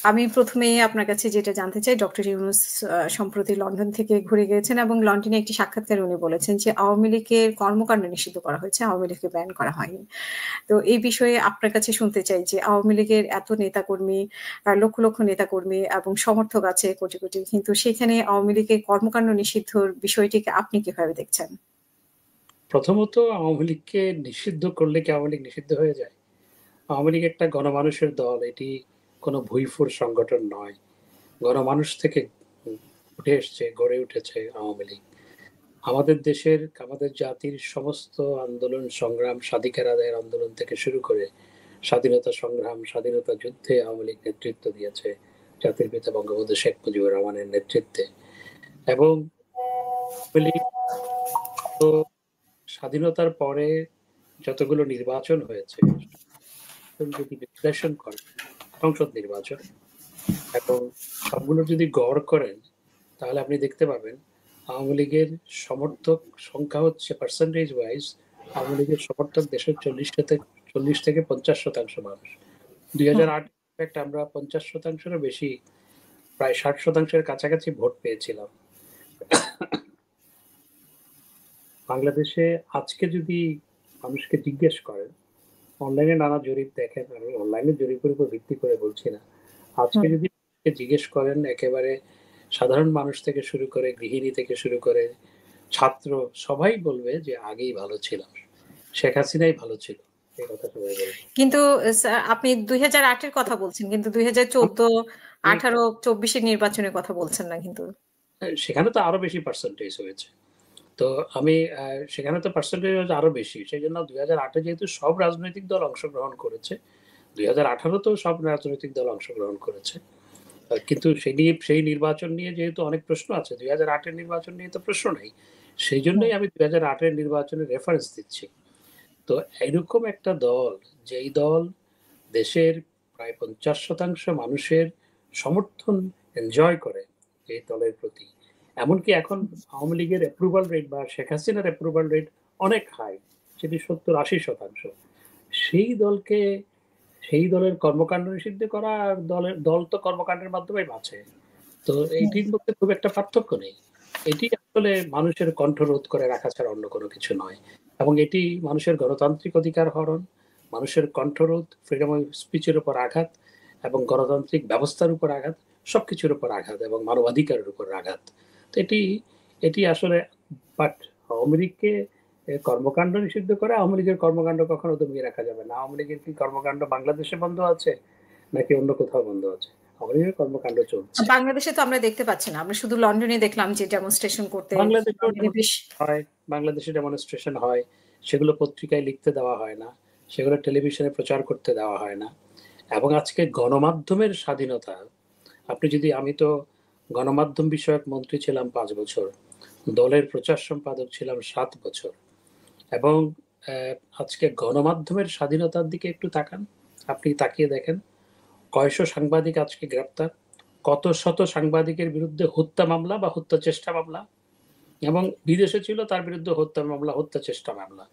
আমি প্রথমেই আপনার কাছে যেটা জানতে চাই, ডক্টর ইউনূস সম্প্রতি লন্ডন থেকে ঘুরে গিয়েছেন এবং লন্ডনে একটি সাক্ষাৎকারে উনি বলেছেন যে আওয়ামী লীগের কর্মকাণ্ড নিষিদ্ধ করা হয়েছে, আওয়ামী লীগকে ব্যান করা হয়নি। তো এই বিষয়ে আপনার কাছে শুনতে চাই যে আওয়ামী লীগের এত নেতাকর্মী, লক্ষ লক্ষ নেতাকর্মী এবং সমর্থক আছে কোটি কোটি, কিন্তু সেখানে আওয়ামী লীগের কর্মকাণ্ড নিষিদ্ধর বিষয়টিকে আপনি কিভাবে দেখছেন? প্রথমত, আওয়ামী লীগকে নিষিদ্ধ করলে কি আওয়ামী লীগ নিষিদ্ধ হয়ে যায়? আওয়ামী লীগ একটা গণমানুষের দল, এটি কোনো ভুইফুর সংগঠন নয়। গণমানুষ থেকে উঠে এসছে, গড়ে উঠেছে আওয়ামী লীগ। আমাদের দেশের, আমাদের জাতির সমস্ত আন্দোলন সংগ্রাম, স্বাধিকার আদায়ের আন্দোলন থেকে শুরু করে স্বাধীনতা সংগ্রাম, স্বাধীনতা যুদ্ধে আওয়ামী লীগ নেতৃত্ব দিয়েছে জাতির পিতা বঙ্গবন্ধু শেখ মুজিবুর রহমানের নেতৃত্বে। এবং স্বাধীনতার পরে যতগুলো নির্বাচন হয়েছে যদি বিশ্লেষণ করেন, সংসদ নির্বাচন এবং সবগুলো যদি গড় করেন, তাহলে আপনি দেখতে পাবেন আওয়ামী লীগের সমর্থক সংখ্যা হচ্ছে পার্সেন্টেজ ওয়াইজ, আওয়ামী লীগের সমর্থক দেশের 40 থেকে 50% মানুষ। 2008 আমরা 50%-এরও বেশি, প্রায় 60%-এর কাছাকাছি ভোট পেয়েছিলাম। বাংলাদেশে আজকে যদি মানুষকে জিজ্ঞেস করেন, অনলাইনে নানা জরিপ দেখেন, আমি অনলাইনের জরিপের উপর ভিত্তি করে বলছি না, আজকে যদি জিজ্ঞেস করেন একেবারে সাধারণ মানুষ থেকে শুরু করে গৃহিণী থেকে শুরু করে ছাত্র, সবাই বলবে যে আগেই ভালো ছিল, শেখ হাসিনাই ভালো ছিল, এই কথা সবাই বলবে। কিন্তু আপনি 2008-এর কথা বলছেন, কিন্তু 2014, 18, 24-এর নির্বাচনের কথা বলছেন না। কিন্তু সেখানে তো আরো বেশি পার্সেন্টেজ হয়েছে। তো আমি সেখানে তো পার্সেন্টেজ আরো বেশি, সেই জন্য 2008-এ যেহেতু সব রাজনৈতিক দল অংশগ্রহণ করেছে, 2018-তেও সব রাজনৈতিক দল অংশগ্রহণ করেছে। কিন্তু সেই নির্বাচন নিয়ে যেহেতু অনেক প্রশ্ন আছে, 2008-এর নির্বাচন নিয়ে তো প্রশ্ন নাই, সেই জন্যই আমি 2008-এর নির্বাচনের রেফারেন্স দিচ্ছি। তো এইরকম একটা দল, যেই দল দেশের প্রায় 50% মানুষের সমর্থন এনজয় করে এই দলের প্রতি, এমনকি এখন আওয়ামী লীগের অ্যাপ্রুভাল রেট বা শেখ হাসিনার অ্যাপ্রুভাল রেট অনেক হাই, সেটি 70-80%। সেই দলের কর্মকাণ্ড নিষিদ্ধ করা আর দল তো কর্মকাণ্ডের মাধ্যমে বাঁচে, তো এইটির মধ্যে খুব একটা পার্থক্য নেই। এটি আসলে মানুষের কণ্ঠরোধ করে রাখা ছাড়া অন্য কোনো কিছু নয়, এবং এটি মানুষের গণতান্ত্রিক অধিকার হরণ, মানুষের কণ্ঠরোধ, ফ্রিডম অফ স্পিচের উপর আঘাত এবং গণতান্ত্রিক ব্যবস্থার উপর আঘাত, সবকিছুর উপর আঘাত এবং মানবাধিকারের উপর আঘাত। তো এটি আসলে, বাট আওয়ামী লীগকে কর্মকাণ্ড নিষিদ্ধ করে আওয়ামী লীগের কর্মকাণ্ড কখনো দমিয়ে রাখা যাবে না। আওয়ামী লীগের কি কর্মকাণ্ড বাংলাদেশে বন্ধ আছে নাকি অন্য কোথাও বন্ধ আছে? আওয়ামী লীগের কর্মকাণ্ড চলছে। বাংলাদেশে তো আমরা দেখতে পাচ্ছি না, আমরা শুধু লন্ডনে দেখলাম যে ডেমনস্ট্রেশন করতে। বাংলাদেশে ডেমনস্ট্রেশন হয়, সেগুলো পত্রিকায় লিখতে দেওয়া হয় না, সেগুলো টেলিভিশনে প্রচার করতে দেওয়া হয় না। এবং আজকে গণমাধ্যমের স্বাধীনতা, আপনি যদি, আমি তো গণমাধ্যম বিষয়ক মন্ত্রী ছিলাম 5 বছর, দলের প্রচার সম্পাদক ছিলাম 7 বছর, এবং আজকে গণমাধ্যমের স্বাধীনতার দিকে একটু তাকান, আপনি তাকিয়ে দেখেন কয়শো সাংবাদিক আজকে গ্রেপ্তার, কত শত সাংবাদিকের বিরুদ্ধে হত্যা মামলা বা হত্যা চেষ্টা মামলা, এবং বিদেশে ছিল তার বিরুদ্ধে হত্যা মামলা, হত্যা চেষ্টা মামলা।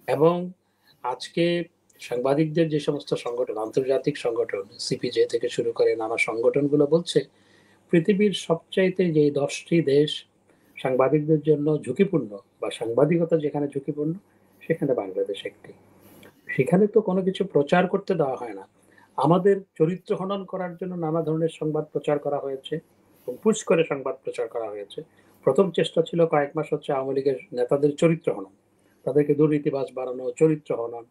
এবং আজকে সাংবাদিকদের যে সমস্ত সংগঠন, আন্তর্জাতিক সংগঠন, সিপিজে থেকে শুরু করে নানা সংগঠনগুলো বলছে পৃথিবীর সবচাইতে যে 10টি দেশ সাংবাদিকদের জন্য ঝুঁকিপূর্ণ বা সাংবাদিকতা যেখানে ঝুঁকিপূর্ণ, সেখানে বাংলাদেশ একটি। সেখানে তো কোনো কিছু প্রচার করতে দেওয়া হয় না। আমাদের চরিত্র হনন করার জন্য নানা ধরনের সংবাদ প্রচার করা হয়েছে, পুশ করে সংবাদ প্রচার করা হয়েছে। প্রথম চেষ্টা ছিল কয়েক মাস হচ্ছে আওয়ামী লীগের নেতাদের চরিত্র হনন, তাদেরকে দুর্নীতিবাজ বাড়ানো, চরিত্র হনন।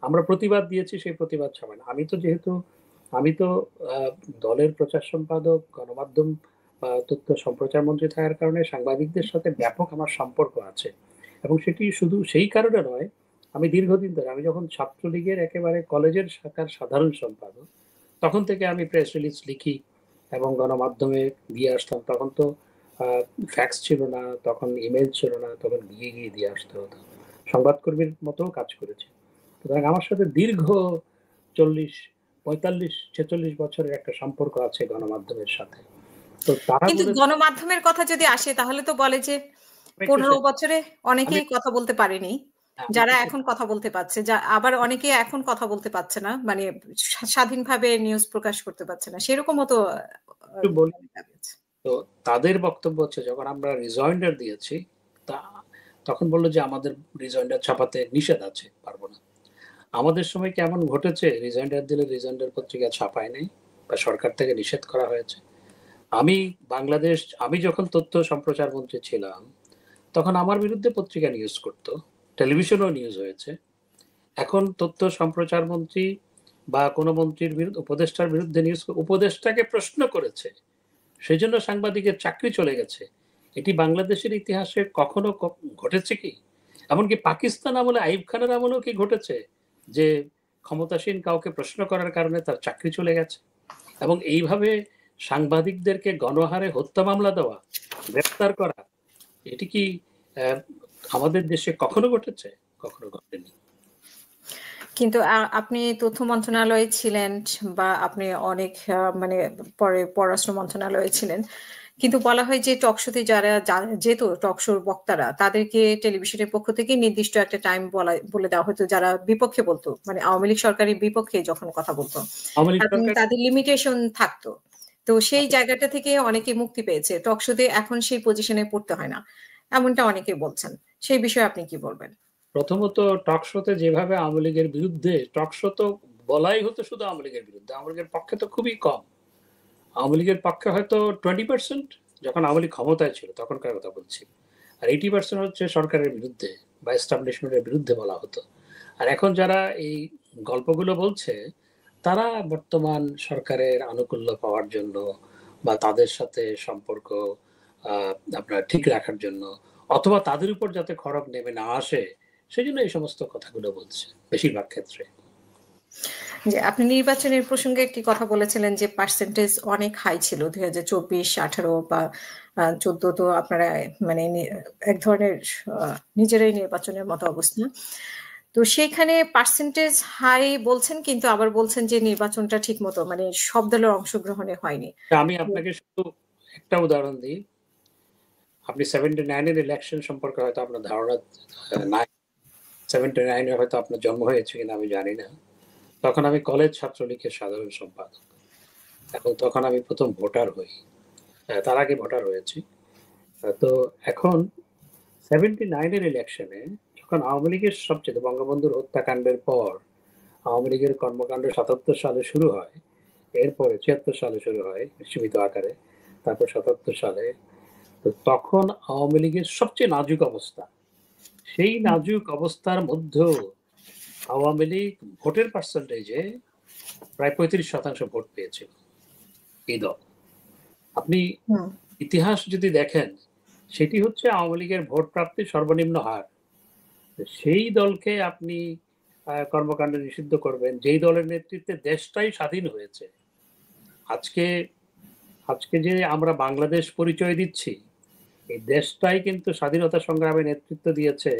আমরা প্রতিবাদ দিয়েছি, সেই প্রতিবাদ ছাড়বে না। আমি তো দলের প্রচার সম্পাদক, গণমাধ্যম তথ্য সম্প্রচার মন্ত্রী থাকার কারণে সাংবাদিকদের সাথে ব্যাপক আমার সম্পর্ক আছে, এবং সেটি শুধু সেই কারণে নয়, আমি দীর্ঘদিন ধরে, আমি যখন ছাত্রলীগের একেবারে কলেজের শাখার সাধারণ সম্পাদক, তখন থেকে আমি প্রেস রিলিজ লিখি এবং গণমাধ্যমে দিয়ে আসতাম। তখন তো ফ্যাক্স ছিল না, তখন ইমেল ছিল না, তখন গিয়ে দিয়ে আসতে হতো। সংবাদকর্মীর মতো কাজ করেছে। সুতরাং আমার সাথে দীর্ঘ 40, 45, 46 বছরের একটা সম্পর্ক আছে গণমাধ্যমের সাথে। তো তারা কিন্তু গণমাধ্যমের কথা যদি আসে, তাহলে তো বলে যে 15 বছরে অনেকেই কথা বলতে পারেনি। আমি যারা তো এখন কথা বলতে পারছে, আবার অনেকে এখন কথা বলতে পারছে না, মানে স্বাধীনভাবে নিউজ প্রকাশ করতে পারছে না, সেরকমও তো একটু বলি। তো তাদের বক্তব্য হচ্ছে যখন আমরা রিজয়েন্ডার দিয়েছি তা তখন বললো যে আমাদের রিজয়েন্ডার ছাপাতে নিষেধ আছে, পারবো না। আমাদের সময় কেমন ঘটেছে, রিজয়েন্ডার দিলে রিজয়েন্ডার পত্রিকা ছাপায় নাই বা সরকার থেকে নিষেধ করা হয়েছে। আমি যখন তথ্য সম্প্রচার মন্ত্রী ছিলাম তখন আমার বিরুদ্ধে পত্রিকা নিউজ করতো, টেলিভিশনও নিউজ হয়েছে। এখন তথ্য সম্প্রচার মন্ত্রী বা কোনো মন্ত্রীর বিরুদ্ধে, উপদেষ্টার বিরুদ্ধে নিউজ, উপদেষ্টাকে প্রশ্ন করেছে, সেই জন্য সাংবাদিকের চাকরি চলে গেছে। এটি বাংলাদেশের ইতিহাসে কখনো ঘটেছে কি? এমনকি পাকিস্তান আমলে, আইয়ুব খানের আমলেও কি ঘটেছে যে ক্ষমতাসীন কাউকে প্রশ্ন করার কারণে তার চাকরি চলে গেছে? এবং এইভাবে সাংবাদিকদেরকে গণহারে হত্যা মামলা দেওয়া, গ্রেপ্তার করা, এটি কি আমাদের দেশে কখনো ঘটেছে? কখনো ঘটেনি। কিন্তু আপনি তথ্য মন্ত্রণালয়ে ছিলেন বা আপনি অনেক মানে পরে পররাষ্ট্র মন্ত্রণালয়ে ছিলেন, কিন্তু বলা হয় যে টকশোতে যারা যেত, টকশোর বক্তারা, তাদেরকে টেলিভিশনের পক্ষ থেকে নির্দিষ্ট একটা টাইম বলে দেওয়া হতো, যারা বিপক্ষে বলতো, মানে আওয়ামী লীগ সরকারের বিপক্ষে যখন কথা বলতো, এবং তাদের লিমিটেশন থাকতো। তো সেই জায়গাটা থেকে অনেকে মুক্তি পেয়েছে, টকশোতে এখন সেই পজিশনে পড়তে হয় না, এমনটা অনেকে বলছেন। সেই বিষয়ে আপনি কি বলবেন? প্রথমত টকশোতে যেভাবে আওয়ামী লীগের বিরুদ্ধে, টকশো তো বলাই হতো শুধু আওয়ামী লীগের বিরুদ্ধে, আওয়ামী লীগের পক্ষে তো খুবই কম। আওয়ামী লীগের পক্ষে হয়তো 20%, যখন আওয়ামী লীগ ক্ষমতায় ছিল তখনকার কথা বলছি। আর 80% হচ্ছে সরকারের বিরুদ্ধে বা এস্টাবলিশমেন্টের বিরুদ্ধে বলা হতো। আর এখন যারা এই গল্পগুলো বলছে তারা বর্তমান সরকারের আনুকূল্য পাওয়ার জন্য বা তাদের সাথে সম্পর্ক আপনার ঠিক রাখার জন্য, অথবা তাদের উপর যাতে খড়গ নেমে না আসে, সেই জন্য এই সমস্ত কথাগুলো বলছে বেশিরভাগ ক্ষেত্রে। যে আপনি নির্বাচনের প্রসঙ্গে একটি কথা বলেছিলেন যে পার্সেন্টেজ অনেক হাই ছিল 2024, 18 বা 14, তো আপনারা মানে এক ধরনের নিজেরাই নির্বাচনের মতো অবস্থা। তো সেইখানে পার্সেন্টেজ হাই বলছেন, কিন্তু আবার বলছেন যে নির্বাচনটা ঠিক মতো মানে সব দলের অংশগ্রহণে হয়নি। আমি আপনাকে শুধু একটা উদাহরণ দিই। আপনি 79 এর ইলেকশন সম্পর্কে হয়তো আপনার ধারণা নাই, 79 এ হয়তো আপনার জন্ম হয়েছে কিনা আমি জানি না। তখন আমি কলেজ ছাত্রলীগের সাধারণ সম্পাদক, এবং তখন আমি প্রথম ভোটার হই, তার আগে ভোটার হয়েছি। তো এখন 79 এর ইলেকশনে যখন আওয়ামী লীগের সবচেয়ে, বঙ্গবন্ধুর হত্যাকাণ্ডের পর আওয়ামী লীগের কর্মকাণ্ড 77 সালে শুরু হয়, এরপরে 76 সালে শুরু হয় সীমিত আকারে, তারপর 77 সালে। তো তখন আওয়ামী লীগের সবচেয়ে নাজুক অবস্থা, সেই নাজুক অবস্থার মধ্যেও আওয়ামী লীগ ভোটের পার্সেন্টেজে প্রায় 35% ভোট পেয়েছিল এই দল। আপনি ইতিহাস যদি দেখেন, সেটি হচ্ছে আওয়ামী লীগের ভোট প্রাপ্তির সর্বনিম্ন হার। সেই দলকে আপনি কর্মকাণ্ড নিষিদ্ধ করবেন, যেই দলের নেতৃত্বে দেশটাই স্বাধীন হয়েছে। আজকে আজকে যে আমরা বাংলাদেশ পরিচয় দিচ্ছি, এই দেশটাই কিন্তু স্বাধীনতা সংগ্রামে নেতৃত্ব দিয়েছে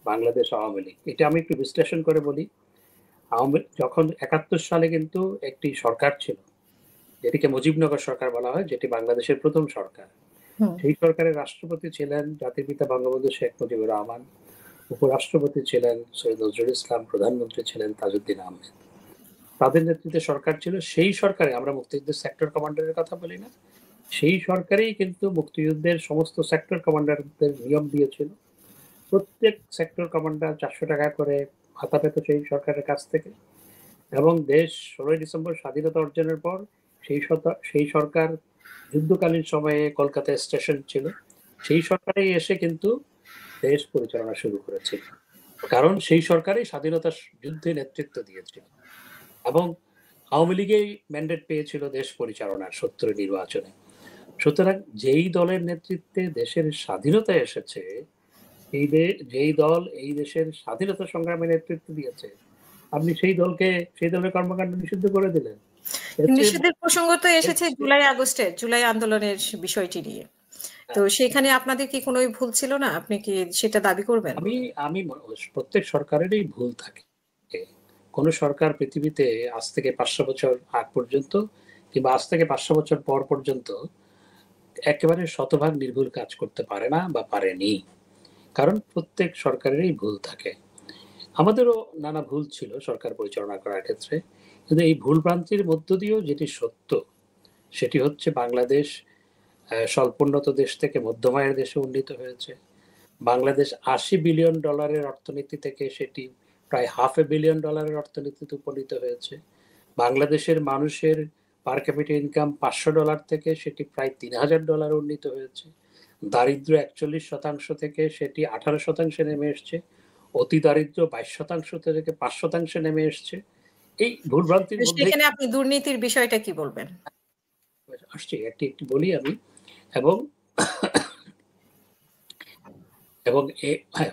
বাংলাদেশ আওয়ামী লীগ। এটা আমি একটু বিশ্লেষণ করে বলি। যখন 71 সালে কিন্তু একটি সরকার ছিল, যেটিকে মুজিবনগর সরকার বলা হয়, যেটি বাংলাদেশের প্রথম সরকার। সেই সরকারের রাষ্ট্রপতি ছিলেন জাতির পিতা বঙ্গবন্ধু শেখ মুজিবুর রহমান, উপরাষ্ট্রপতি ছিলেন সৈয়দ নজরুল ইসলাম, প্রধানমন্ত্রী ছিলেন তাজউদ্দিন আহমেদ। তাদের নেতৃত্বে সরকার ছিল। সেই সরকারে, আমরা মুক্তিযুদ্ধের সেক্টর কমান্ডারের কথা বলি না, সেই সরকারেই কিন্তু মুক্তিযুদ্ধের সমস্ত সেক্টর কমান্ডারদের নিয়োগ দিয়েছিল। প্রত্যেক সেক্টর কমান্ডার 400 টাকা করে ভাতা পেত সেই সরকারের কাছ থেকে। এবং দেশ 16 ডিসেম্বর স্বাধীনতা অর্জনের পর সেই সরকার যুদ্ধকালীন সময়ে কলকাতায় স্টেশন ছিল, সেই সরকারেই এসে কিন্তু দেশ পরিচালনা শুরু করেছিল, কারণ সেই সরকারই স্বাধীনতা যুদ্ধে নেতৃত্ব দিয়েছিল। এবং আওয়ামী লীগেই ম্যান্ডেট পেয়েছিল দেশ পরিচালনার 70 নির্বাচনে। সুতরাং যেই দলের নেতৃত্বে দেশের স্বাধীনতা এসেছে, যেই দল এই দেশের স্বাধীনতা সংগ্রামে নেতৃত্ব দিয়েছে, আপনি সেই দলের কর্মকাণ্ড নিষিদ্ধ করে দিলেন। নিষিদ্ধের প্রসঙ্গ তো এসেছে জুলাই আন্দোলনের বিষয়টি নিয়ে। তো সেখানে আপনাদের কি কোনো ভুল ছিল না? আপনি কি সেটা দাবি করবেন? আমি প্রত্যেক সরকারেরই ভুল থাকে। কোন সরকার পৃথিবীতে আজ থেকে 500 বছর আগ পর্যন্ত কিংবা আজ থেকে 500 বছর পর পর্যন্ত একেবারে নির্ভুল কাজ করতে পারে না বা পারেনি, কারণ প্রত্যেক সরকারেরই ভুল থাকে। আমাদেরও নানা ভুল ছিল সরকার পরিচালনা করার ক্ষেত্রে। কিন্তু এই ভুল ভ্রান্তির মধ্য দিয়েও যেটি সত্য, সেটি হচ্ছে বাংলাদেশ স্বল্পোন্নত দেশ থেকে মধ্যম আয়ের দেশে উন্নীত হয়েছে। বাংলাদেশ $80 বিলিয়ন অর্থনীতি থেকে সেটি প্রায় $500 বিলিয়ন অর্থনীতিতে উপনীত হয়েছে। বাংলাদেশের মানুষের পার ক্যাপিটা ইনকাম $500 থেকে সেটি প্রায় $3000 উন্নীত হয়েছে। দারিদ্র্য 41% থেকে সেটি 18% নেমে এসছে। অতি দারিদ্র্য 22% থেকে 5% নেমে এসছে। এই ভুলভ্রান্তির মধ্যে সেখানে আপনি দুর্নীতির বিষয়টা কি বলবেন? আসছে একটি একটি বলি আমি। এবং এবং হ্যাঁ,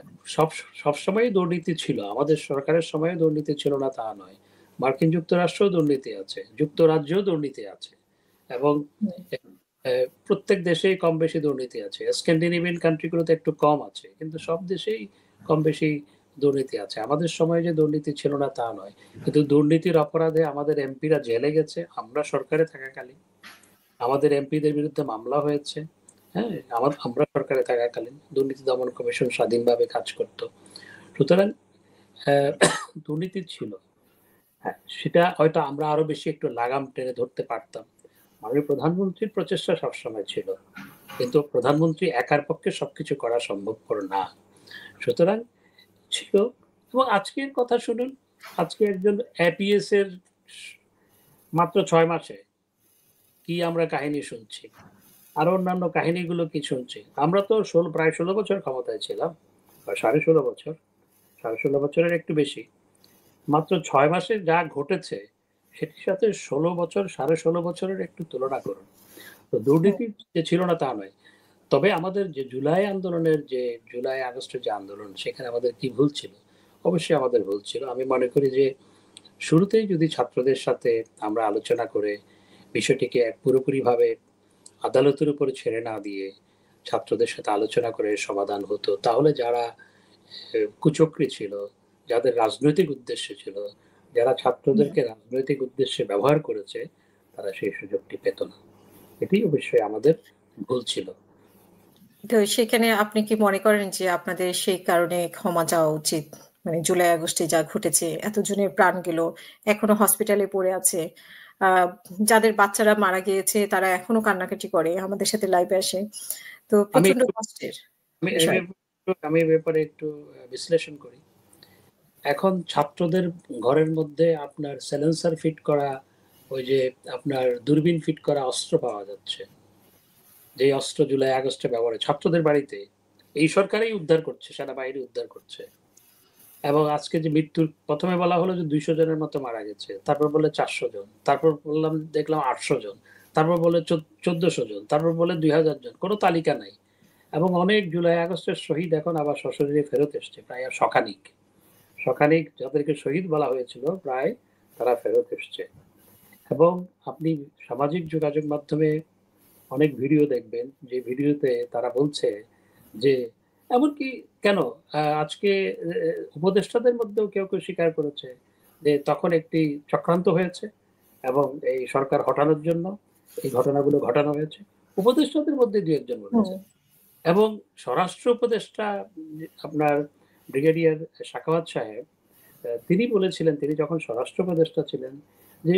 সবসময় দুর্নীতি ছিল, আমাদের সরকারের সময়ে দুর্নীতি ছিল না তা নয়। মার্কিন যুক্তরাষ্ট্রেও দুর্নীতি আছে, যুক্তরাজ্যেও দুর্নীতি আছে, এবং প্রত্যেক দেশেই কম বেশি দুর্নীতি আছে। স্ক্যান্ডিনেভিয়ান কান্ট্রিগুলোতে একটু কম আছে, কিন্তু সব দেশেই কম বেশি দুর্নীতি আছে। আমাদের সময় যে দুর্নীতি ছিল না তা নয়, কিন্তু দুর্নীতির অপরাধে আমাদের এমপিরা জেলে গেছে আমরা সরকারে থাকাকালীন। আমাদের এমপিদের বিরুদ্ধে মামলা হয়েছে। হ্যাঁ, আমরা সরকারে থাকাকালীন দুর্নীতি দমন কমিশন স্বাধীনভাবে কাজ করত। সুতরাং দুর্নীতি ছিল, হ্যাঁ, সেটা হয়তো আমরা আরো বেশি একটু লাগাম টেনে ধরতে পারতাম। মাননীয় প্রধানমন্ত্রীর প্রচেষ্টা সবসময় ছিল, কিন্তু প্রধানমন্ত্রী একার পক্ষে সবকিছু করা সম্ভবপর না। সুতরাং ছিল। এবং আজকের কথা শুনুন, আজকে একজন এপিএস এর মাত্র 6 মাসে কি আমরা কাহিনী শুনছি, আর অন্যান্য কাহিনীগুলো কি শুনছি। আমরা তো প্রায় 16 বছর ক্ষমতায় ছিলাম, 16.5 বছর, 16.5 বছরের একটু বেশি। মাত্র 6 মাসে যা ঘটেছে সেটির সাথে 16 বছর, 16.5 বছরের একটু তুলনা করুন। তো দুর্নীতি যে ছিল না তা নয়। তবে আমাদের যে জুলাই আগস্টের যে আন্দোলন, সেখানে আমাদের কি ভুল ছিল? অবশ্যই আমাদের ভুল ছিল। আমি মনে করি যে শুরুতেই যদি ছাত্রদের সাথে আমরা আলোচনা করে বিষয়টিকে পুরোপুরিভাবে আদালতের উপরে ছেড়ে না দিয়ে ছাত্রদের সাথে আলোচনা করে সমাধান হতো, তাহলে যারা কুচক্রী ছিল, যাদের রাজনৈতিক উদ্দেশ্য ছিল, যারা ছাত্রদেরকে রাজনৈতিক উদ্দেশ্যে ব্যবহার করেছে, তারা সেই সুযোগটি পেত না। এটি অবশ্যই আমাদের ভুল ছিল। তো সেখানে আপনি কি মনে করেন যে আপনাদের সেই কারণে ক্ষমা চাওয়া উচিত? মানে জুলাই আগস্টে যা ঘটেছে, এতজনের প্রাণ গেল, এখনো হসপিটালে পড়ে আছে। যাদের বাচ্চারা মারা গিয়েছে তারা এখনো কান্নাকাটি করে, আমাদের সাথে লাইভে আসে। তো আমি প্রচন্ড কষ্টের বিষয়। আমি এ ব্যাপারে একটু বিশ্লেষণ করি। এখন ছাত্রদের ঘরের মধ্যে আপনার সাইলেন্সার ফিট করা, ওই যে আপনার দূরবীন ফিট করা অস্ত্র পাওয়া যাচ্ছে, যে অস্ত্র জুলাই আগস্টে ব্যবহার ছাত্রদের বাড়িতে এই সরকারই উদ্ধার করছে, সেনাবাহিনী উদ্ধার করছে। এবং আজকে যে মৃত্যুর প্রথমে বলা হলো যে 200 জনের মতো মারা গেছে, তারপর বলে 400 জন, তারপর দেখলাম 800 জন, তারপর বলে 1400 জন, তারপর বলে 2000 জন, কোনো তালিকা নাই। এবং অনেক জুলাই আগস্টের শহীদ এখন আবার সশরীরে ফেরত এসছে, প্রায় শখানিক যাদেরকে শহীদ বলা হয়েছিল প্রায় তারা ফেরত এসছে। এবং আপনি সামাজিক যোগাযোগ মাধ্যমে অনেক ভিডিও দেখবেন, যে ভিডিওতে তারা বলছে যে এমনকি কেন আজকে উপদেষ্টাদের মধ্যেও কেউ কেউ স্বীকার করেছে যে তখন একটি চক্রান্ত হয়েছে এবং এই সরকার হটানোর জন্য এই ঘটনাগুলো ঘটানো হয়েছে। উপদেষ্টাদের মধ্যে দু একজন বলেছে। এবং স্বরাষ্ট্র উপদেষ্টা আপনার ব্রিগেডিয়ার সাখাওয়াত সাহেব, তিনি বলেছিলেন, তিনি যখন স্বরাষ্ট্র উপদেষ্টা ছিলেন, যে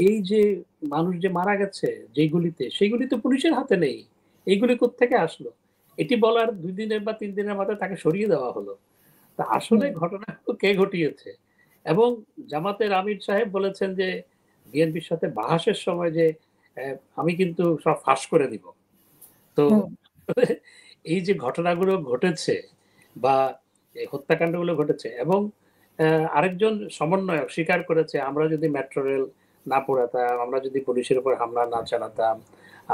এই যে মানুষ যে মারা গেছে যেগুলিতে, সেইগুলি তো পুলিশের হাতে নেই, এইগুলি কোত্থেকে আসলো? এটি বলার 2 দিনের বা 3 দিনের মাথায় তাকে সরিয়ে দেওয়া হলো। তা আসলে ঘটনা কে ঘটিয়েছে? এবং জামাতের আমির সাহেব বলেছেন যে বিএনপির সাথে বাহাসের সময় যে আমি কিন্তু সব ফাঁস করে দিব। তো এই যে ঘটনাগুলো ঘটেছে বা এই হত্যাকাণ্ডগুলো ঘটেছে, এবং আরেকজন সমন্বয়ক স্বীকার করেছে, আমরা যদি মেট্রো রেল না পোড়াতাম, আমরা যদি পুলিশের উপর হামলা না চালাতাম,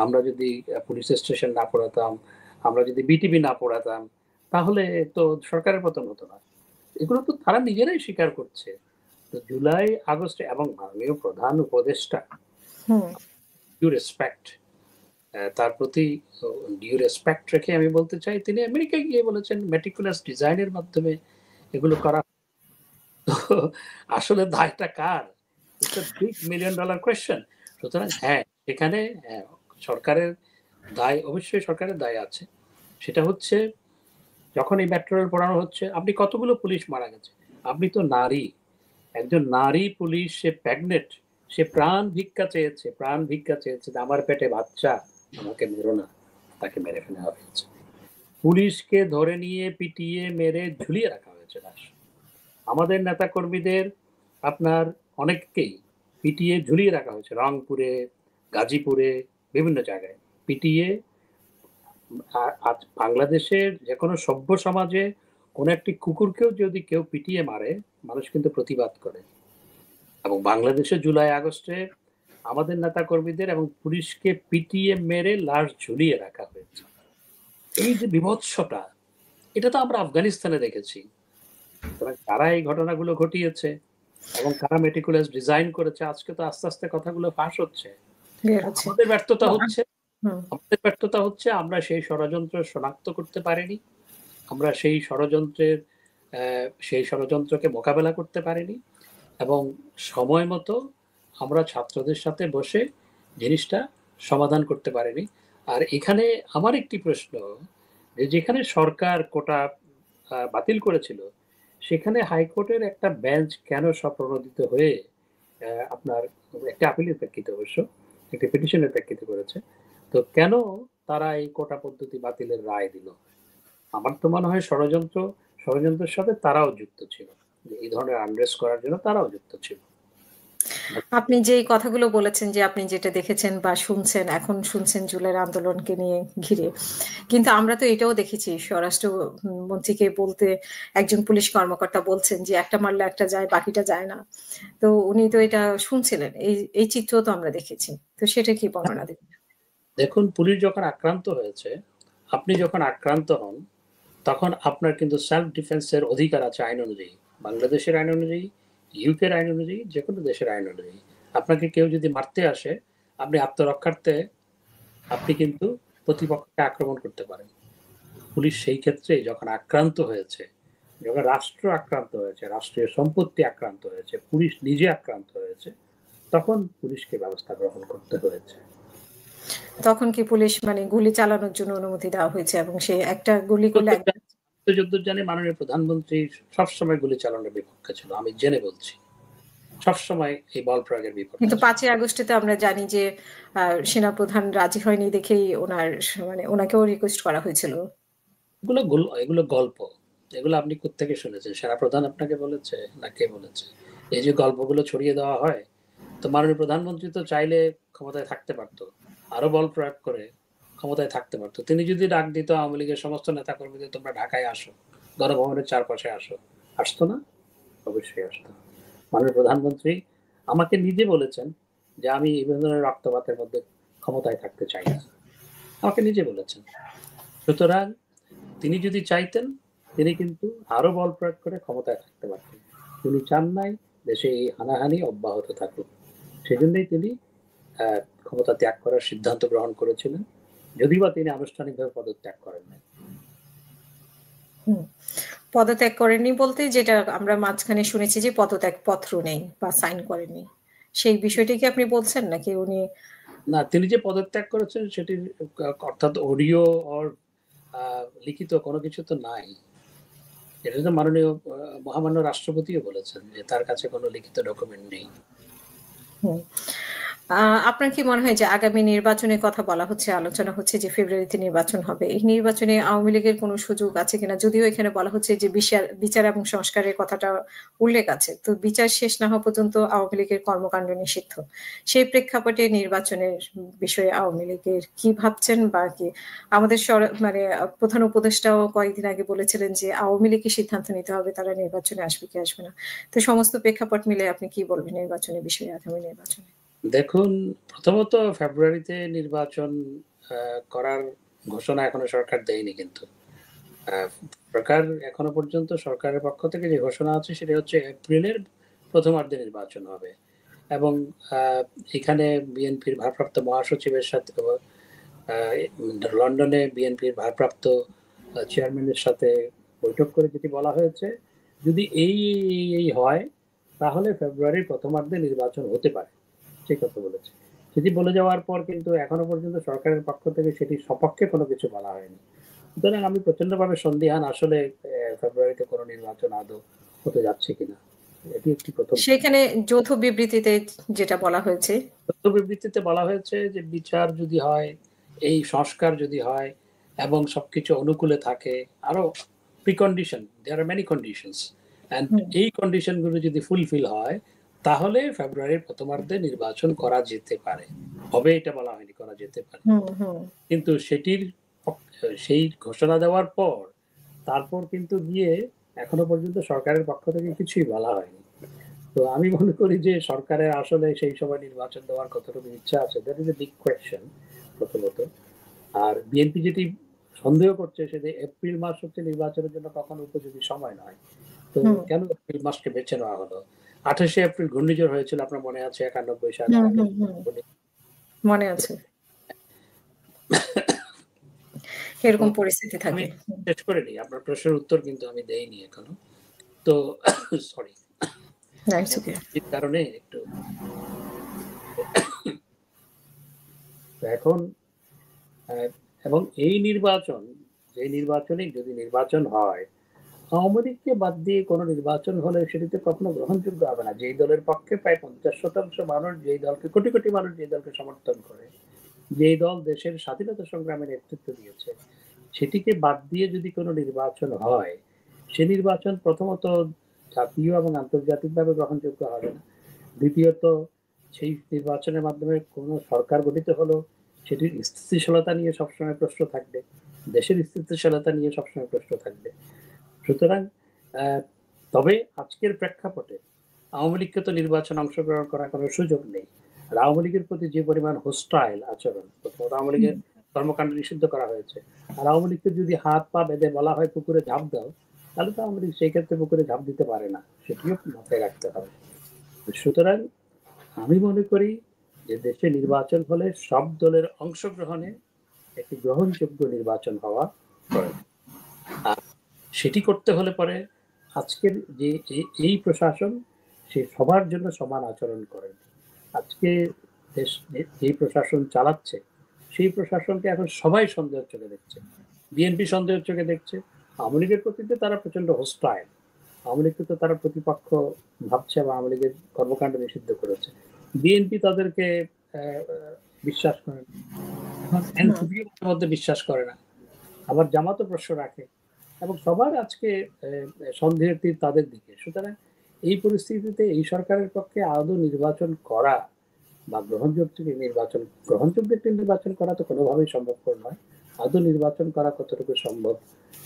আমরা যদি পুলিশ স্টেশন না পোড়াতাম, আমরা যদি বিটিভি না পোড়াতাম, তাহলে তো সরকারের পতন হতো না। এগুলো তো তারা নিজেরাই স্বীকার করছে। তো জুলাই আগস্টে, এবং মাননীয় প্রধান উপদেষ্টা, ডিউ রেসপেক্ট, তার প্রতি ডিউ রেসপেক্ট রেখে আমি বলতে চাই, তিনি আমেরিকায় গিয়ে বলেছেন মেটিকুলাস ডিজাইনের মাধ্যমে এগুলো করা। তো আসলে দায়টা কার? It's a big $1 million question. সুতরাং হ্যাঁ, এখানে সরকারের দায়, অবশ্যই সরকারের দায় আছে। সেটা হচ্ছে যখন এই মেট্রো রেল পোড়ানো হচ্ছে, আপনি কতগুলো পুলিশ মারা গেছে, আপনি তো নারী, একজন নারী পুলিশ, সে প্রেগনেন্ট, সে প্রাণ ভিক্ষা চেয়েছে, প্রাণ ভিক্ষা চেয়েছে যে আমার পেটে বাচ্চা, আমাকে মেরো না, তাকে মেরে ফেলা হয়েছে। পুলিশকে ধরে নিয়ে পিটিয়ে মেরে ঝুলিয়ে রাখা হয়েছে লাশ। আমাদের নেতা কর্মীদের আপনার অনেককেই পিটিয়ে ঝুলিয়ে রাখা হয়েছে রংপুরে, গাজীপুরে, বিভিন্ন জায়গায় পিটিয়ে। আজ বাংলাদেশের যে কোনো সভ্য সমাজে কোনো একটি কুকুরকেও যদি কেউ পিটিয়ে মারে, মানুষ কিন্তু প্রতিবাদ করে। এবং বাংলাদেশে জুলাই আগস্টে আমাদের নেতা কর্মীদের এবং পুলিশকে পিটিয়ে মেরে লাশ ঝুলিয়ে রাখা হয়েছে। এই যে বিভৎসটা, এটা তো আমরা আফগানিস্তানে দেখেছি। কারা এই ঘটনাগুলো ঘটিয়েছে এবং কারা মেটিকুলাস ডিজাইন করেছে, আজকে তো আস্তে আস্তে কথাগুলো ফাঁস হচ্ছে। আমাদের ব্যর্থতা হচ্ছে, আমাদের ব্যর্থতা হচ্ছে আমরা সেই ষড়যন্ত্র শনাক্ত করতে পারিনি, আমরা সেই ষড়যন্ত্রকে মোকাবেলা করতে পারিনি, এবং সময় মতো আমরা ছাত্রদের সাথে বসে জিনিসটা সমাধান করতে পারিনি। আর এখানে আমার একটি প্রশ্ন, যে যেখানে সরকার কোটা বাতিল করেছিল, সেখানে হাইকোর্টের একটা বেঞ্চ কেন স্বপ্রণোদিত হয়ে আপনার একটা আপিলের প্রেক্ষিতে, অবশ্য একটি পিটিশনের প্রেক্ষিতে করেছে, তো কেন তারা এই কোটা পদ্ধতি বাতিলের রায় দিল? আমার তো মনে হয় ষড়যন্ত্রের সাথে তারাও যুক্ত ছিল, যে এই ধরনের আনরেস্ট করার জন্য তারাও যুক্ত ছিল। আপনি যে কথাগুলো বলেছেন, যে আপনি যেটা দেখেছেন বা শুনছেন, এখন শুনছেন জুলাইয়ের আন্দোলনকে নিয়ে ঘিরে, কিন্তু আমরা তো এটাও দেখেছি স্বরাষ্ট্র মন্ত্রীকে বলতে, একজন পুলিশ কর্মকর্তা বলছেন যে একটা মারলে একটা যায়, বাকিটা যায় না। তো উনি তো এটা শুনছিলেন, এই চিত্র তো আমরা দেখেছি। তো সেটা কি বর্ণনা দেবেন? দেখুন, পুলিশ যখন আক্রান্ত হয়েছে, আপনি যখন আক্রান্ত হন, তখন আপনার কিন্তু সেলফ ডিফেন্সের অধিকার আছে আইন অনুযায়ী, বাংলাদেশের আইন অনুযায়ী, ইউকের আইন অনুযায়ী, যে কোনো দেশের আইন অনুযায়ী। আপনাকে কেউ যদি মারতে আসে, আপনি আত্মরক্ষার্থে আপনি কিন্তু প্রতিপক্ষকে আক্রমণ করতে পারেন। পুলিশ সেই ক্ষেত্রে যখন আক্রান্ত হয়েছে, যখন রাষ্ট্র আক্রান্ত হয়েছে, রাষ্ট্রীয় সম্পত্তি আক্রান্ত হয়েছে, পুলিশ নিজে আক্রান্ত হয়েছে, তখন পুলিশকে ব্যবস্থা গ্রহণ করতে হয়েছে। তখন কি পুলিশ মানে গুলি চালানোর জন্য অনুমতি দেওয়া হয়েছে, এবং সে একটা গুলি করলে যতদূর জানি মাননীয় প্রধানমন্ত্রী সবসময় গুলি চালানোর বিপক্ষে ছিল, আমি জেনে বলছি, সবসময় এই বল প্রয়োগের বিপক্ষে। কিন্তু 5ই আগস্টে তো আমরা জানি যে সেনাপ্রধান রাজি হয়নি দেখেই ওনাকেও রিকোয়েস্ট করা হয়েছিল। এগুলো গল্প, এগুলো আপনি কোত্থেকে শুনেছেন? সেনাপ্রধান আপনাকে বলেছে না কে বলেছে? এই যে গল্পগুলো ছড়িয়ে দেওয়া হয়, তো মাননীয় প্রধানমন্ত্রী তো চাইলে ক্ষমতায় থাকতে পারতো, আরো বল প্রয়োগ করে ক্ষমতায় থাকতে পারতো। তিনি যদি ডাক দিত আওয়ামী লীগের সমস্ত নেতা কর্মীদের, তোমরা ঢাকায় আসো, গণভবনের চারপাশে আসো, আসতো না? অবশ্যই আসতো। মাননীয় প্রধানমন্ত্রী আমাকে নিজে বলেছেন যে আমি এই ধরনের রক্তপাতের মধ্যে ক্ষমতায় থাকতে চাই না, আমাকে নিজে বলেছেন। সুতরাং তিনি যদি চাইতেন, তিনি কিন্তু আরো বল প্রয়োগ করে ক্ষমতায় থাকতে পারতেন। তিনি চান নাই দেশে এই হানাহানি অব্যাহত থাকুক, সেজন্যই তিনি ক্ষমতা ত্যাগ করার সিদ্ধান্ত গ্রহণ করেছিলেন, যদিও বা তিনি আনুষ্ঠানিকভাবে পদত্যাগ করেন নাই। পদত্যাগ করেননি বলতে, যেটা আমরা মাঝখানে শুনেছি যে পদত্যাগ পত্র নেই বা সাইন করেননি, সেই বিষয়টি কি আপনি বলছেন নাকি উনি? না, তিনি যে পদত্যাগ করেছেন সেটি অর্থাৎ অডিও অর লিখিত কোনো কিছু তো নাই। এটা তো মাননীয় মহামান্য রাষ্ট্রপতিও বলেছেন যে তার কাছে কোনো লিখিত ডকুমেন্ট নেই। আপনার কি মনে হয় যে আগামী নির্বাচনের কথা বলা হচ্ছে, আলোচনা হচ্ছে যে ফেব্রুয়ারিতে নির্বাচন হবে, এই নির্বাচনে আওয়ামী লীগের কোনো সুযোগ আছে কিনা? যদিও এখানে বলা হচ্ছে যে বিচার এবং সংস্কারের কথাটা উল্লেখ আছে, তো বিচার শেষ না হওয়া পর্যন্ত আওয়ামী লীগের কর্মকাণ্ড নিষিদ্ধ। সেই প্রেক্ষাপটে নির্বাচনের বিষয়ে আওয়ামী লীগের কি ভাবছেন, বা কি আমাদের প্রধান উপদেষ্টাও কয়েকদিন আগে বলেছিলেন যে আওয়ামী লীগকে সিদ্ধান্ত নিতে হবে তারা নির্বাচনে আসবে কি আসবে না। তো সমস্ত প্রেক্ষাপট মিলে আপনি কি বলবেন নির্বাচনের বিষয়ে, আগামী নির্বাচনে? দেখুন, প্রথমত ফেব্রুয়ারিতে নির্বাচন করার ঘোষণা এখনো সরকার দেয়নি, কিন্তু সরকার এখনো পর্যন্ত সরকারের পক্ষ থেকে যে ঘোষণা আছে সেটা হচ্ছে এপ্রিলের প্রথমার্ধে নির্বাচন হবে। এবং এখানে বিএনপির ভারপ্রাপ্ত মহাসচিবের সাথে লন্ডনে বিএনপির ভারপ্রাপ্ত চেয়ারম্যানের সাথে বৈঠক করে যেটি বলা হয়েছে, যদি এই হয় তাহলে ফেব্রুয়ারির প্রথমার্ধে নির্বাচন হতে পারে, সেই কথা বলেছে। সেটি বলে যাওয়ার পর কিন্তু এখনো পর্যন্ত সরকারের পক্ষ থেকে সেটি সপক্ষে কোনো কিছু বলা হয়নি। সুতরাং আমি প্রচন্ডভাবে সন্দিহান আসলে ফেব্রুয়ারিতে কোনো নির্বাচন আদৌ হতে যাচ্ছে কিনা, এটি একটি প্রথম। সেখানে যৌথ বিবৃতিতে যেটা বলা হয়েছে, যৌথ বিবৃতিতে বলা হয়েছে যে বিচার যদি হয়, এই সংস্কার যদি হয় এবং সবকিছু অনুকূলে থাকে, আরো precondition, there are many conditions, and এই কন্ডিশনগুলো যদি ফুলফিল হয় তাহলে ফেব্রুয়ারির প্রথমার্ধে নির্বাচন করা যেতে পারে। হবে এটা বলা হয়নি, করা যেতে পারে। কিন্তু সেই ঘোষণা দেওয়ার পর তারপর কিন্তু গিয়ে এখনো পর্যন্ত সরকারের পক্ষ থেকে কিছুই বলা হয়নি। তো আমি মনে করি যে সরকারের আসলে সেই সময় নির্বাচন দেওয়ার কতটুকু ইচ্ছা আছে, that is a big question প্রথমত। আর বিএনপি যেটি সন্দেহ করছে সেটা এপ্রিল মাস হচ্ছে নির্বাচনের জন্য কখনো উপযোগী সময় নয়। তো কেন এপ্রিল মাসকে বেছে নেওয়া হলো? 28শে এপ্রিল ঘূর্ণিঝড় হয়েছিল, আপনার মনে আছে? 91 সালে মনে আছে, এরকম পরিস্থিতি থাকে। শেষ করে নিই, আপনার প্রশ্নের উত্তর কিন্তু আমি দেইনি এখনো। তো সরি, এই কারণে একটু এখন এবং এই নির্বাচন, যে নির্বাচনে যদি নির্বাচন হয়, আওয়ামী লীগকে বাদ দিয়ে কোনো নির্বাচন হলে সেটিতে কখনো গ্রহণযোগ্য হবে না। যেই দলের পক্ষে প্রায় 50% মানুষ, যেই দলকে কোটি কোটি মানুষ যে দলকে সমর্থন করে, যেই দল দেশের স্বাধীনতা সংগ্রামে নেতৃত্ব দিয়েছে, সেটিকে বাদ দিয়ে যদি কোনো নির্বাচন হয়, সে নির্বাচন প্রথমত জাতীয় এবং আন্তর্জাতিকভাবে গ্রহণযোগ্য হবে না। দ্বিতীয়ত, সেই নির্বাচনের মাধ্যমে কোনো সরকার গঠিত হলো সেটির স্থিতিশীলতা নিয়ে সবসময় প্রশ্ন থাকবে, দেশের স্থিতিশীলতা নিয়ে সবসময় প্রশ্ন থাকবে। সুতরাং তবে আজকের প্রেক্ষাপটে আওয়ামী লীগকে তো নির্বাচনে অংশগ্রহণ করার কোনো সুযোগ নেই। আর আওয়ামী লীগের প্রতি যে পরিমাণ হোস্টাইল আচরণ, প্রথমত আওয়ামী লীগের কর্মকাণ্ড নিষিদ্ধ করা হয়েছে। আর আওয়ামী লীগকে যদি হাত পা বেঁধে বলা হয় পুকুরে ঝাঁপ দাও, তাহলে তো আওয়ামী লীগ সেই ক্ষেত্রে পুকুরে ঝাঁপ দিতে পারে না, সেটিও মাথায় রাখতে হবে। সুতরাং আমি মনে করি যে দেশে নির্বাচন হলে সব দলের অংশগ্রহণে একটি গ্রহণযোগ্য নির্বাচন হওয়া প্রয়োজন। আর সেটি করতে হলে পরে আজকের যে এই প্রশাসন, সে সবার জন্য সমান আচরণ করেন। আজকে দেশ যে প্রশাসন চালাচ্ছে, সেই প্রশাসনকে এখন সবাই সন্দেহের চোখে দেখছে। বিএনপি সন্দেহের চোখে দেখছে, আওয়ামী লীগের প্রতি তারা প্রচন্ড হোস্টাইল, আওয়ামী লীগকে তো তারা প্রতিপক্ষ ভাবছে বা আওয়ামী লীগের কর্মকাণ্ড নিষিদ্ধ করেছে। বিএনপি তাদেরকে বিশ্বাস করে না, এখন এনসিপির মধ্যে বিশ্বাস করে না, আবার জামাতও প্রশ্ন রাখে, এবং সবার আজকে সন্দেহের তীর তাদের দিকে। সুতরাং এই পরিস্থিতিতে এই সরকারের পক্ষে আদৌ নির্বাচন করা বা গ্রহণযোগ্য একটি নির্বাচন করা তো কোনোভাবেই সম্ভবপর নয়। আদৌ নির্বাচন করা কতটুকু সম্ভব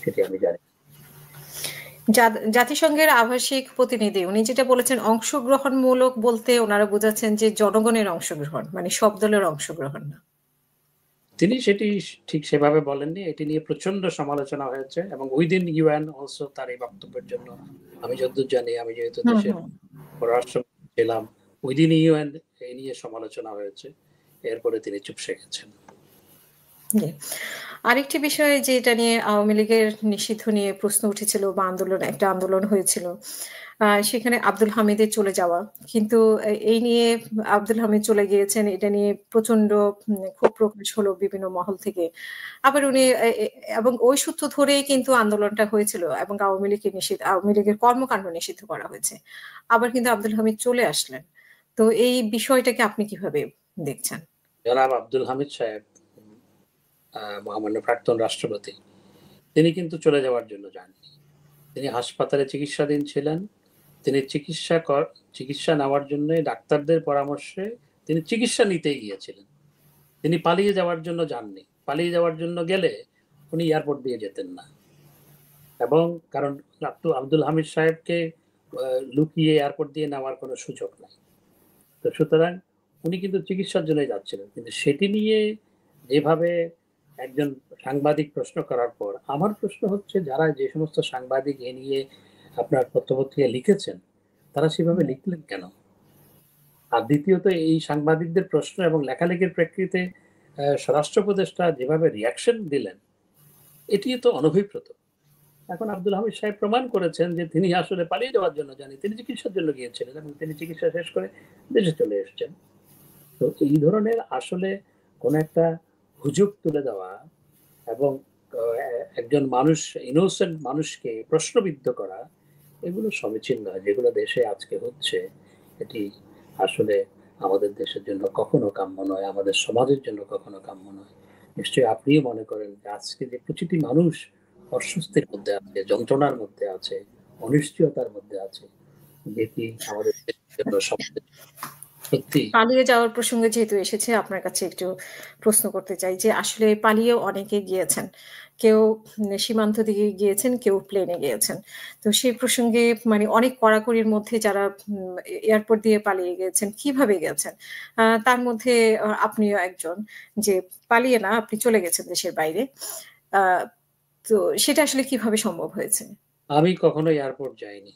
সেটি আমি জানি। জাতিসংঘের আবাসিক প্রতিনিধি উনি যেটা বলেছেন, অংশগ্রহণমূলক বলতে ওনারা বোঝাচ্ছেন যে জনগণের অংশগ্রহণ, মানে সব দলের অংশগ্রহণ না। তিনি সেটি ঠিক সেভাবে বলেননি। এটি নিয়ে প্রচন্ড সমালোচনা হয়েছে এবং উইদিন ইউএন অলসো তার এই বক্তব্যের জন্য, আমি যতদূর জানি, আমি যেহেতু দেশের পররাষ্ট্র ছিলাম, উইদিন ইউএন এই নিয়ে সমালোচনা হয়েছে, এরপরে তিনি চুপসে গেছেন। আরেকটি বিষয় যেটা নিয়ে আওয়ামী লীগের নিষিদ্ধ নিয়ে প্রশ্ন উঠেছিল বা একটা আন্দোলন হয়েছিল, সেখানে আব্দুল হামিদের চলে যাওয়া। কিন্তু এই নিয়ে আব্দুল হামিদ চলে গিয়েছেন, এটা নিয়ে প্রচন্ড ক্ষোভ প্রকাশ হলো বিভিন্ন মহল থেকে। আবার উনি এবং ওই সূত্র ধরেই কিন্তু আন্দোলনটা হয়েছিল এবং আওয়ামী লীগের কর্মকাণ্ড নিষিদ্ধ করা হয়েছে। আবার কিন্তু আব্দুল হামিদ চলে আসলেন। তো এই বিষয়টাকে আপনি কিভাবে দেখছেন? জনাব আব্দুল হামিদ সাহেব, মহামান্য প্রাক্তন রাষ্ট্রপতি, তিনি কিন্তু চলে যাওয়ার জন্য যাননি। তিনি হাসপাতালে চিকিৎসাধীন ছিলেন। তিনি চিকিৎসা নেওয়ার জন্য ডাক্তারদের পরামর্শে তিনি চিকিৎসা নিতেই গিয়েছিলেন। তিনি পালিয়ে যাওয়ার জন্য যাননি। পালিয়ে যাওয়ার জন্য গেলে উনি এয়ারপোর্ট দিয়ে যেতেন না, এবং কারণ আব্দুল হামিদ সাহেবকে লুকিয়ে এয়ারপোর্ট দিয়ে নেওয়ার কোনো সুযোগ নাই। তো সুতরাং উনি কিন্তু চিকিৎসার জন্যই যাচ্ছিলেন। কিন্তু সেটি নিয়ে যেভাবে একজন সাংবাদিক প্রশ্ন করার পর, আমার প্রশ্ন হচ্ছে যারা যে সমস্ত সাংবাদিক এ নিয়ে আপনার পত্রপত্রিকা লিখেছেন, তারা সেভাবে লিখলেন কেন? আর দ্বিতীয়ত, এই সাংবাদিকদের প্রশ্ন এবং লেখালেখির প্রেক্ষিতে স্বরাষ্ট্র উপদেষ্টা যেভাবে রিয়াকশন দিলেন, এটি তো অনভিপ্রেত। এখন আব্দুল হামিদ সাহেব প্রমাণ করেছেন যে তিনি আসলে পালিয়ে যাওয়ার জন্য জানি, তিনি চিকিৎসার জন্য গিয়েছিলেন এবং তিনি চিকিৎসা শেষ করে দেশে চলে এসেছেন। তো এই ধরনের আসলে কোন একটা হুজুগ তুলে দেওয়া এবং একজন মানুষ, ইনোসেন্ট মানুষকে প্রশ্নবিদ্ধ করা, এগুলো সমীচীন নয়। যেগুলো দেশে আজকে হচ্ছে এটি আসলে আমাদের দেশের জন্য কখনো কাম্য নয়, আমাদের সমাজের জন্য কখনো কাম্য নয়। নিশ্চয়ই আপনিও মনে করেন যে আজকে যে প্রতিটি মানুষ অস্বস্তির মধ্যে আছে, যন্ত্রণার মধ্যে আছে, অনিশ্চয়তার মধ্যে আছে, যেটি আমাদের দেশের জন্য সমাজের সত্যি পালিয়ে যাওয়ার প্রসঙ্গে যেহেতু এসেছে আপনার কাছে একটু প্রশ্ন করতে চাই যে আসলে পালিয়েও অনেকে গিয়েছেন। কেউ সীমান্ত দিয়ে গিয়েছেন, কেউ প্লেনে গিয়েছেন। তো সেই প্রসঙ্গে মানে অনেক কড়াকড়ির মধ্যে যারা এয়ারপোর্ট দিয়ে পালিয়ে গিয়েছেন, কিভাবে গেছেন? তার মধ্যে আপনিও একজন যে পালিয়ে না, আপনি চলে গেছেন দেশের বাইরে। আ তো সেটা আসলে কিভাবে সম্ভব হয়েছে? আমি কখনো এয়ারপোর্ট যাইনি।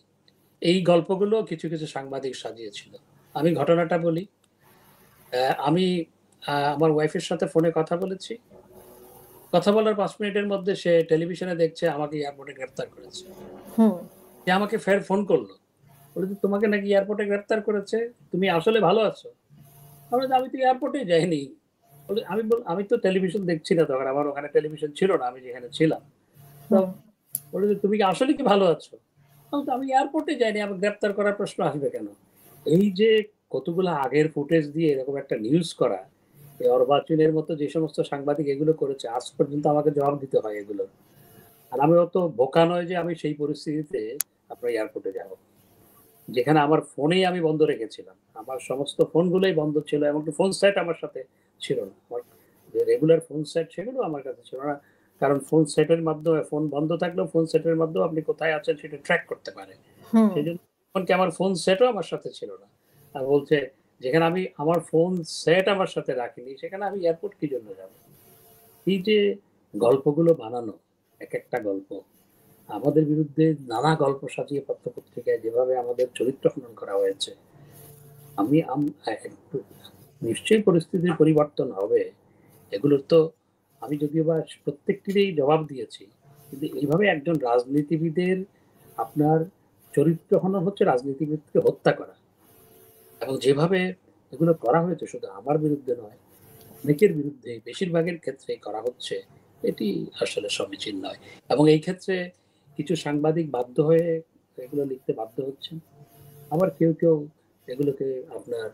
এই গল্পগুলো কিছু, কিছু সাংবাদিক সাজিয়েছিল। আমি ঘটনাটা বলি। আমি আমার ওয়াইফের সাথে ফোনে কথা বলেছি। কথা বলার ৫ মিনিটের মধ্যে সে টেলিভিশনে দেখছে আমাকে এয়ারপোর্টে গ্রেফতার করেছে। হুম, সে আমাকে ফের ফোন করলো। বলল যে, "তোমাকে নাকি এয়ারপোর্টে গ্রেফতার করেছে। তুমি আসলে ভালো আছো?" আমি বললাম, "আমি তো এয়ারপোর্টেই যাইনি।" আমি তো টেলিভিশন দেখছি না তখন। আমার ওখানে টেলিভিশন ছিল না, আমি যেখানে ছিলাম। তো হুম, বলল যে, "তুমি কি আসলে কি ভালো আছো?" আমি এয়ারপোর্টে যাইনি। আমাকে গ্রেফতার করার প্রশ্ন আসবে কেন? এই যে কতগুলো আগের ফুটেজ দিয়ে এরকম একটা নিউজ করা, এই অর্বাচীনের মতো যে সমস্ত সাংবাদিক এগুলো করেছে, আজ পর্যন্ত আমাকে জবাব দিতে হয় এগুলোর। আর আমি অত বোকা নয় যে আমি সেই পরিস্থিতিতে আপনার এয়ারপোর্টে যাব। যেখানে আমার ফোনেই আমি বন্ধ রেখেছিলাম। আমার সমস্ত ফোনগুলোই বন্ধ ছিল। এমনকি ফোন সেট আমার সাথে ছিল না। আমার যে রেগুলার ফোন সেট সেগুলো আমার কাছে ছিল না। কারণ ফোন সেটের মাধ্যমে ফোন বন্ধ থাকলেও ফোন সেটের মাধ্যমেও আপনি কোথায় আছেন সেটা ট্র্যাক করতে পারে। হুম। সেজন্য এমনকি আমার ফোন সেটও আমার সাথে ছিল না। বলছে যেখানে আমি আমার ফোন সেট আমার সাথে রাখিনি সেখানে আমি এয়ারপোর্ট কি জন্য যাব? এই যে গল্পগুলো বানানো, একেকটা গল্প আমাদের বিরুদ্ধে নানা গল্প সাজিয়ে পত্র-পত্রিকায় যেভাবে আমাদের চরিত্র হনন করা হয়েছে, আমি আম আ একটু নিশ্চয়ই পরিস্থিতির পরিবর্তন হবে। এগুলোর তো আমি যদিও বা প্রত্যেকটিরই জবাব দিয়েছি। কিন্তু এইভাবে একজন রাজনীতিবিদের আপনার চরিত্র হনন হচ্ছে রাজনীতিবিদকে হত্যা করা। এবং যেভাবে এগুলো করা হয়েছে শুধু আমার বিরুদ্ধে নয়, অনেকের বিরুদ্ধেই বেশিরভাগের ক্ষেত্রেই করা হচ্ছে, এটি আসলে সমীচীন নয়। এবং এই ক্ষেত্রে কিছু সাংবাদিক বাধ্য হয়ে এগুলো লিখতে বাধ্য হচ্ছেন। আবার কেউ, কেউ এগুলোকে আপনার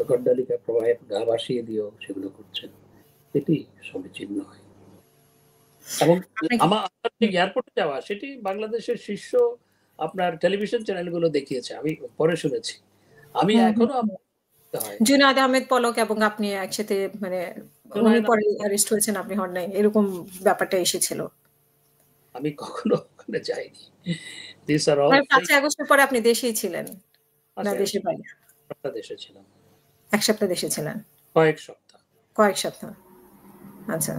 গড্ডালিকা প্রবাহে গা ভাসিয়ে দিয়েও সেগুলো করছেন। এটি সমীচীন নয়। এবং আপনাকে আমার যে এয়ারপোর্টে যাওয়া সেটি বাংলাদেশের শীর্ষ আপনার টেলিভিশন চ্যানেলগুলো দেখিয়েছে। আমি পরে শুনেছি। আমি হুম, হুম, এখনো হুম। করতে হয়। জুনায়েদ আহমেদ পলক এবং আপনি একসাথে মানে উনি জুনায়েদ পরে অ্যারেস্ট হয়েছেন, আপনি হন নাই। এরকম ব্যাপারটা এসেছিল। আমি কখনো ওখানে যাইনি। These are all মানে ৫ই fake আগস্টের পরে আপনি দেশেই ছিলেন, না আশা দেশের বাইরে? সপ্তাহ দেশে ছিলাম। ১ সপ্তাহ দেশে ছিলেন। কয়েক সপ্তাহ। কয়েক সপ্তাহ। আচ্ছা।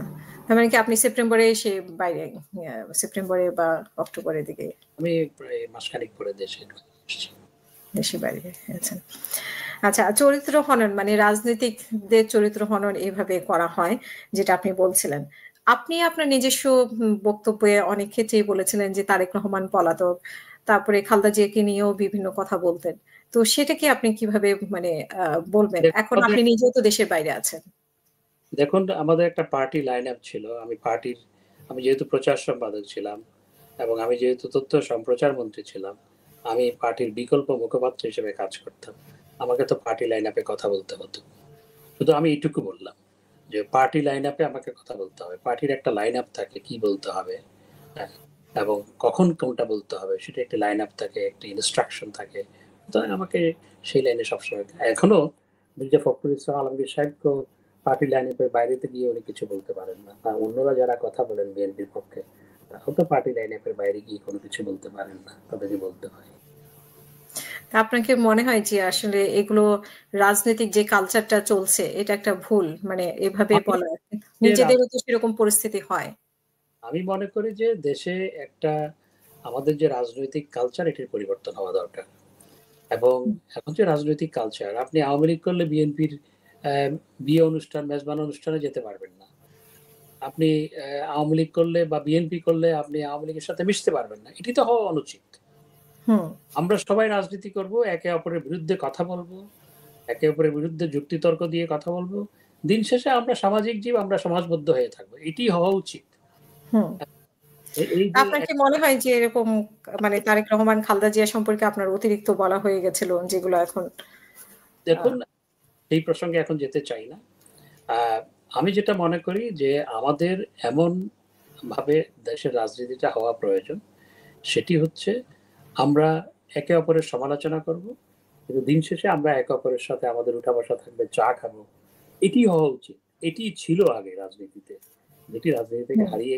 তার মানে কি আপনি সেপ্টেম্বরে এসে বাইরে সেপ্টেম্বরে বা অক্টোবরের দিকে আমি প্রায় মাসখানেক পরে দেশে এসেছি। দেশের বাইরে গেছেন। আচ্ছা, চরিত্র হনন মানে রাজনীতিকদের চরিত্র হনন এভাবে করা হয় যেটা আপনি বলছিলেন। আপনি আপনার নিজস্ব বক্তব্যে অনেক ক্ষেত্রেই বলেছিলেন যে তারেক রহমান পলাতক। তারপরে খালেদা জিয়াকে নিয়েও বিভিন্ন কথা বলতেন। তো সেটাকে আপনি কিভাবে মানে আ বলবেন? দেখুন এখন আমাদের আপনি নিজেও তো দেশের বাইরে আছেন। দেখুন আমাদের একটা পার্টি লাইন আপ ছিল। আমি যেহেতু প্রচার সম্পাদক ছিলাম এবং আমি যেহেতু তথ্য সম্প্রচার মন্ত্রী ছিলাম, আমি পার্টির বিকল্প মুখপাত্র হিসেবে কাজ করতাম। আমাকে তো পার্টি লাইন আপে কথা বলতে হতো। শুধু আমি এইটুকু বললাম যে পার্টি লাইন আপে আমাকে কথা বলতে হবে। পার্টির একটা লাইন আপ থাকে কি বলতে হবে, হ্যাঁ? এবং কখন কোনটা বলতে হবে সেটা একটা লাইন আপ থাকে, একটা ইনস্ট্রাকশন থাকে। সুতরাং আমাকে সেই লাইনে সবসময় এখনো মির্জা ফখরুল ইসলাম আলমগীর সাহেবকেও পার্টি লাইন আপের বাইরেতে গিয়ে উনি কিছু বলতে পারেন না। আর অন্যরা যারা কথা বলেন বিএনপির পক্ষে তারাও তো পার্টি লাইন আপের বাইরে গিয়ে কোনো কিছু বলতে পারেন না। তাদেরকে বলতে হয়। তা আপনার কি মনে হয় যে আসলে এগুলো রাজনৈতিক যে কালচারটা চলছে এটা একটা ভুল? মানে এভাবে আমি বলা যে রাজ নিজেদেরও তো সেরকম পরিস্থিতি হয়। আমি মনে করি যে দেশে একটা আমাদের যে রাজনৈতিক কালচার এটির পরিবর্তন হওয়া দরকার। এবং হুম, এখন যে রাজনৈতিক কালচার আপনি আওয়ামী লীগ করলে বিএনপির বিয়ে অনুষ্ঠান, মেজবান অনুষ্ঠানে যেতে পারবেন না। আপনি আওয়ামী লীগ করলে বা বিএনপি করলে আপনি আওয়ামী লীগের সাথে মিশতে পারবেন না। এটি তো হওয়া অনুচিত। হুম, আমরা সবাই রাজনীতি করব, একে অপরের বিরুদ্ধে কথা বলব, একে অপরের বিরুদ্ধে যুক্তিতর্ক দিয়ে কথা বলব। দিন শেষে আমরা সামাজিক জীব, আমরা সমাজবদ্ধ হয়ে থাকবো। এটি হওয়া উচিত। হুম। এই যে আপনার কি মনে হয় যে এরকম মানে তারেক রহমান, খালেদা জিয়া সম্পর্কে আপনার অতিরিক্ত বলা হয়ে গেছিল, যেগুলো এখন দেখুন, এই প্রসঙ্গে এখন যেতে চাই না। আমি যেটা মনে করি যে আমাদের এমন ভাবে দেশের রাজনীতিটা হওয়া প্রয়োজন, সেটি হচ্ছে আমরা একে অপরের সমালোচনা করব, কিন্তু দিন শেষে আমরা একে অপরের সাথে আমাদের উঠা বসা থাকবে, চা খাবো। এটি হওয়া উচিত। এটি ছিল আগে রাজনীতিতে, যেটি রাজনীতি থেকে হারিয়ে,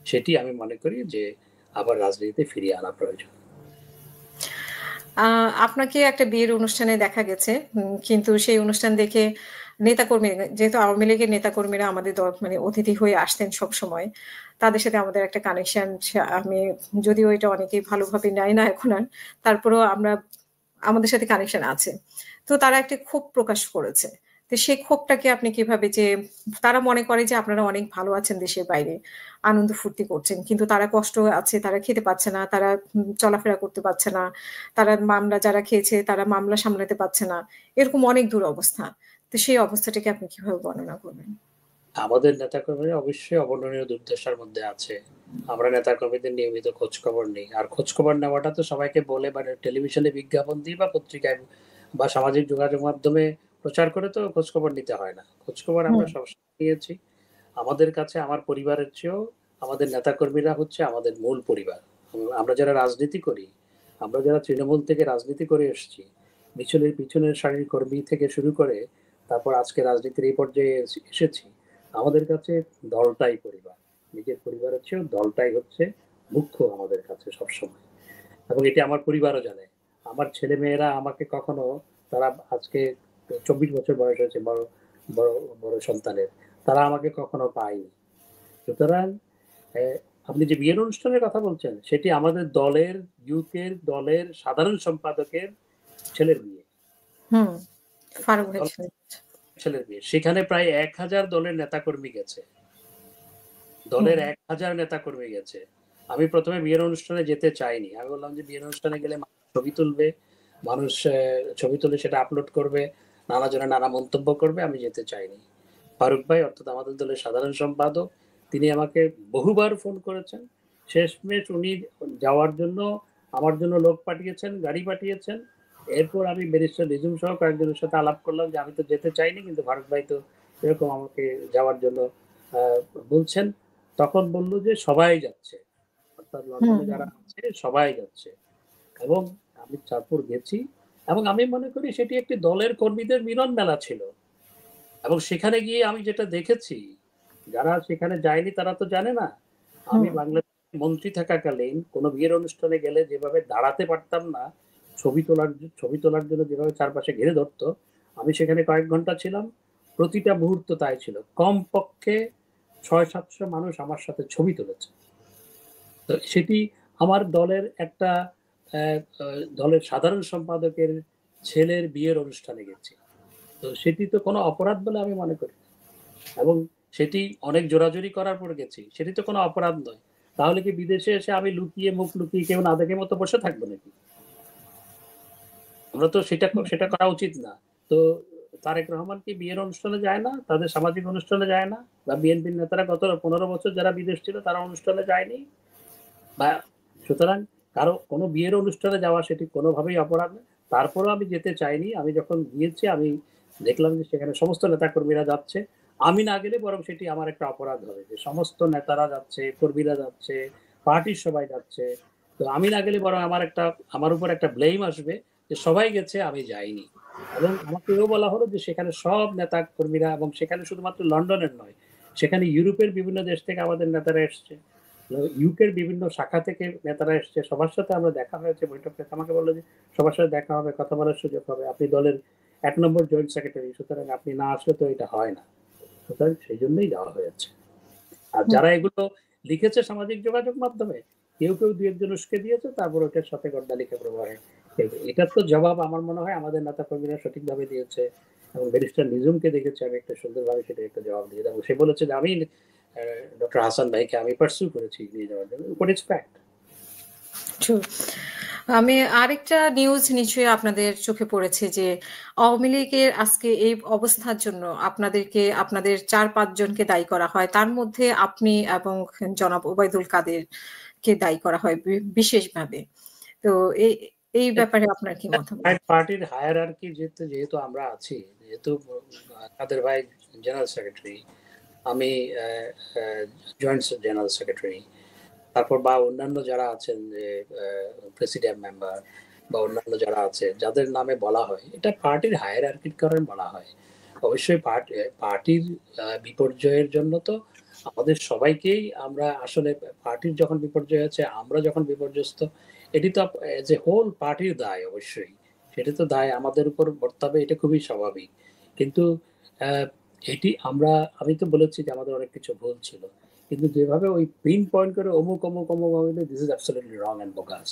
সেটি আমি মনে করি যে আবার রাজনীতিতে ফিরিয়ে আনা প্রয়োজন। আপনাকে একটা বিয়ের অনুষ্ঠানে দেখা গেছে, কিন্তু সেই অনুষ্ঠান দেখে নেতাকর্মী, যেহেতু আওয়ামী লীগের নেতাকর্মীরা আমাদের মানে অতিথি হয়ে আসতেন সব সময়, তাদের সাথে আমাদের একটা কানেকশন, আমি যদিও এটা অনেকেই ভালোভাবে নেয় না এখন আর, তারপরেও আমাদের সাথে কানেকশন আছে। তো তারা একটা ক্ষোভ প্রকাশ করেছে। তো সেই ক্ষোভটাকে আপনি কিভাবে, যে তারা মনে করে যে আপনারা অনেক ভালো আছেন দেশের বাইরে, আনন্দ ফুর্তি করছেন, কিন্তু তারা কষ্ট আছে, তারা খেতে পাচ্ছে না, তারা চলাফেরা করতে পারছে না, তারা মামলা যারা খেয়েছে তারা মামলা সামলাতে পারছে না, এরকম অনেক দূর অবস্থা। তো সেই অবস্থাটাকে আপনি কিভাবে বর্ণনা করবেন? আমাদের নেতাকর্মীরা অবশ্যই অবর্ণনীয় দুর্দশার মধ্যে আছে। আমরা নেতাকর্মীদের নিয়মিত খোঁজ খবর নেই, আর খোঁজ খবর নেওয়াটা তো সবাইকে বলে বা টেলিভিশনে বিজ্ঞাপন দিয়ে বা পত্রিকায় বা সামাজিক যোগাযোগ মাধ্যমে প্রচার করে তো খোঁজ খবর নিতে হয় না। খোঁজ খবর আমরা সবসময় নিয়েছি। আমাদের কাছে আমার পরিবারের চেয়েও আমাদের নেতাকর্মীরা হচ্ছে আমাদের মূল পরিবার। আমরা যারা রাজনীতি করি, আমরা যারা তৃণমূল থেকে রাজনীতি করে এসেছি, পিছনের সারির কর্মী থেকে শুরু করে তারপর আজকে রাজনীতির এই পর্যায়ে এসেছি, আমাদের কাছে দলটাই পরিবার। নিজের পরিবারের চেয়েও দলটাই হচ্ছে মুখ্য আমাদের কাছে সবসময়, এবং এটি আমার পরিবারও জানে। আমার ছেলে মেয়েরা আমাকে কখনো, তারা আজকে 24 বছর বয়স হয়েছে বড় বড় বড় সন্তানের, তারা আমাকে কখনো পায়নি। সুতরাং আপনি যে বিয়ের অনুষ্ঠানের কথা বলছেন, সেটি আমাদের দলের ইউকের দলের সাধারণ সম্পাদকের ছেলের বিয়ে। ফারুক ভাই ছেলের বিয়ে, সেখানে প্রায় 1000 দলের নেতাকর্মী গেছে, দলের 1000 নেতাকর্মী গেছে। আমি প্রথমে বিয়ের অনুষ্ঠানে যেতে চাইনি। আমি বললাম যে বিয়ের অনুষ্ঠানে গেলে ছবি তুলবে, মানুষ ছবি তুলে সেটা আপলোড করবে, নানা জনে নানা মন্তব্য করবে, আমি যেতে চাইনি। ফারুক ভাই অর্থাৎ আমাদের দলের সাধারণ সম্পাদক, তিনি আমাকে বহুবার ফোন করেছেন। শেষমেশ উনি যাওয়ার জন্য আমার জন্য লোক পাঠিয়েছেন, গাড়ি পাঠিয়েছেন। এরপর আমি ব্যারিস্টার রিজুম সহ কয়েকজনের সাথে আলাপ করলাম যে আমি তো যেতে চাইনি, কিন্তু ফারুক ভাই তো এরকম আমাকে যাওয়ার জন্য বলছেন। তখন বলল যে সবাই যাচ্ছে, অর্থাৎ লন্ডনে যারা আছে সবাই যাচ্ছে, এবং আমি তারপর গেছি। এবং আমি মনে করি সেটি একটি দলের কর্মীদের মিলন মেলা ছিল। এবং সেখানে গিয়ে আমি যেটা দেখেছি, যারা সেখানে যায়নি তারা তো জানে না, আমি বাংলাদেশের মন্ত্রী থাকাকালীন কোনো বিয়ের অনুষ্ঠানে গেলে যেভাবে দাঁড়াতে পারতাম না, ছবি তোলার জন্য যেভাবে চারপাশে ঘিরে ধরতো, আমি সেখানে কয়েক ঘন্টা ছিলাম, প্রতিটা মুহূর্ত তাই ছিল। কমপক্ষে 600-700 মানুষ আমার সাথে ছবি তুলেছে। তো সেটি আমার দলের একটা দলের সাধারণ সম্পাদকের ছেলের বিয়ের অনুষ্ঠানে গেছি। তো সেটি তো কোনো অপরাধ বলে আমি মনে করি, এবং সেটি অনেক জোরাজুরি করার পর গেছি, সেটি তো কোনো অপরাধ নয়। তাহলে কি বিদেশে এসে আমি লুকিয়ে মুখ লুকিয়ে কেউ না দেখে মতো বসে থাকবো নাকি? আমরা তো সেটা করা উচিত না। তো তারেক রহমান কি বিয়ের অনুষ্ঠানে যায় না, তাদের সামাজিক অনুষ্ঠানে যায় না, বা বিএনপির নেতারা গত 15 বছর যারা বিদেশ ছিল তারা অনুষ্ঠানে যায়নি? বা সুতরাং কারো কোনো বিয়ের অনুষ্ঠানে যাওয়া সেটি কোনোভাবেই অপরাধ নয়। তারপরেও আমি যেতে চাইনি। আমি যখন গিয়েছি আমি দেখলাম যে সেখানে সমস্ত নেতাকর্মীরা যাচ্ছে। আমি না গেলে বরং সেটি আমার একটা অপরাধ হবে যে সমস্ত নেতারা যাচ্ছে, কর্মীরা যাচ্ছে, পার্টির সবাই যাচ্ছে। তো আমি না গেলে বরং আমার উপর একটা ব্লেম আসবে যে সবাই গেছে আমি যাইনি। এবং আমাকে এও বলা হলো যে সেখানে সব নেতা কর্মীরা, এবং সেখানে শুধুমাত্র লন্ডনের নয়, সেখানে ইউরোপের বিভিন্ন দেশ থেকে আমাদের নেতারা এসছে, ইউকের বিভিন্ন শাখা থেকে নেতারা এসছে, সবার সাথে আমরা দেখা হয়েছে, বৈঠক হয়েছে। আমাকে বললো যে সবার সাথে দেখা হবে, কথা বলার সুযোগ হবে, আপনি দলের 1 নম্বর জয়েন্ট সেক্রেটারি, সুতরাং আপনি না আসলে তো এটা হয় না। সুতরাং সেই জন্যই যাওয়া হয়েছে। আর যারা এগুলো লিখেছে সামাজিক যোগাযোগ মাধ্যমে, কেউ কেউ 2-1 উস্কে দিয়েছে, তারপর ওটার সাথে গড্ডা লিখে প্রবাহে। এটার তো জবাব আমার মনে হয় আমাদের নেতা কর্মীরা সঠিকভাবে দিয়েছে, এবং ব্যারিস্টার নিজুমকে দেখেছি আমি একটা সুন্দরভাবে সেটা একটা জবাব দিয়ে দেবো। সে বলেছে যে আমি ডক্টর হাসান ভাইকে আমি পার্সু করেছি নিয়ে যাওয়ার জন্য, বাট ইটস ফ্যাক্ট। আমি আরেকটা নিউজ নিশ্চয়ই আপনাদের চোখে পড়েছে যে আওয়ামী লীগের আজকে এই অবস্থার জন্য আপনাদের ৪-৫ জনকে দায়ী করা হয়। তার মধ্যে আপনি এবং জনাব ওবায়দুল কাদেরকে দায়ী করা হয় বিশেষভাবে। তো এই এই ব্যাপারে আপনার কি মতামত? পার্টির হায়ারার্কি যেহেতু আমরা আছি, যেহেতু কাদের ভাই জেনারেল সেক্রেটারি, আমি জয়েন্ট জেনারেল সেক্রেটারি, তারপর বা অন্যান্য যারা আছেন যে প্রেসিডেন্ট মেম্বার বা অন্যান্য যারা আছে যাদের নামে বলা হয়, এটা পার্টির হায়ারার্কির কারণে বলা হয়। অবশ্যই পার্টির বিপর্যয়ের জন্য তো আমাদের সবাইকেই আমরা আসলে পার্টির যখন বিপর্যয় হচ্ছে, আমরা যখন বিপর্যস্ত, এটি তো এজ এ হোল পার্টির দায়। অবশ্যই সেটা তো দায় আমাদের উপর বর্তাবে, এটা খুবই স্বাভাবিক। কিন্তু এটি আমি তো বলেছি যে আমাদের অনেক কিছু ভুল ছিল, কিন্তু যেভাবে ওই পিন পয়েন্ট করে অমুক অমুক অমুক this is absolutely wrong and bogus.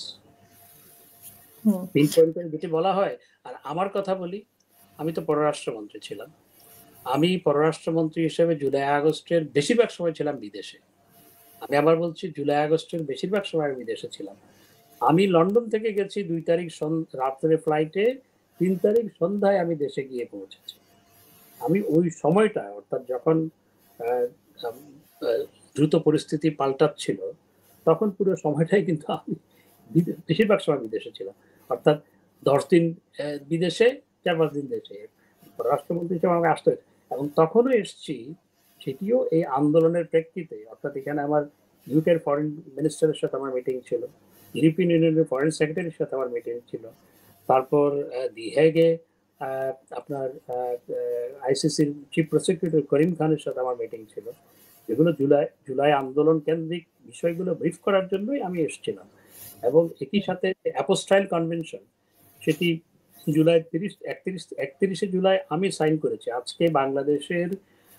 Pinpoint করে যেটি বলা হয়। আর আমার কথা বলি, আমি তো পররাষ্ট্রমন্ত্রী ছিলাম। আমি পররাষ্ট্রমন্ত্রী হিসেবে জুলাই আগস্টের বেশিরভাগ সময় ছিলাম বিদেশে। আমি আবার বলছি, জুলাই আগস্টের বেশিরভাগ সময় আমি বিদেশে ছিলাম। আমি লন্ডন থেকে গেছি 2 তারিখ রাত্রে ফ্লাইটে, 3 তারিখ সন্ধ্যায় আমি দেশে গিয়ে পৌঁছেছি। আমি ওই সময়টা, অর্থাৎ যখন দ্রুত পরিস্থিতি পাল্টাচ্ছিল, তখন পুরো সময়টাই কিন্তু আমি বেশিরভাগ সময় বিদেশে ছিলাম। অর্থাৎ 10 দিন বিদেশে, 4-5 দিন দেশে। রাষ্ট্রমন্ত্রী হিসেবে আমাকে আসতে হয়েছে, এবং তখনও এসছি, সেটিও এই আন্দোলনের প্রেক্ষিতে। অর্থাৎ এখানে আমার ইউকের ফরেন মিনিস্টারের সাথে আমার মিটিং ছিল, ইউরোপিয়ান ইউনিয়নের ফরেন সেক্রেটারির সাথে আমার মিটিং ছিল, তারপর দি হেগে আপনার আইসিসির চিফ প্রসিকিউটর করিম খানের সাথে আমার মিটিং ছিল। যেগুলো জুলাই আন্দোলন কেন্দ্রিক বিষয়গুলো ব্রিফ করার জন্যই আমি এসেছিলাম। এবং একই সাথে অ্যাপোস্টাইল কনভেনশন, সেটি জুলাই 31শে জুলাই আমি সাইন করেছি। আজকে বাংলাদেশের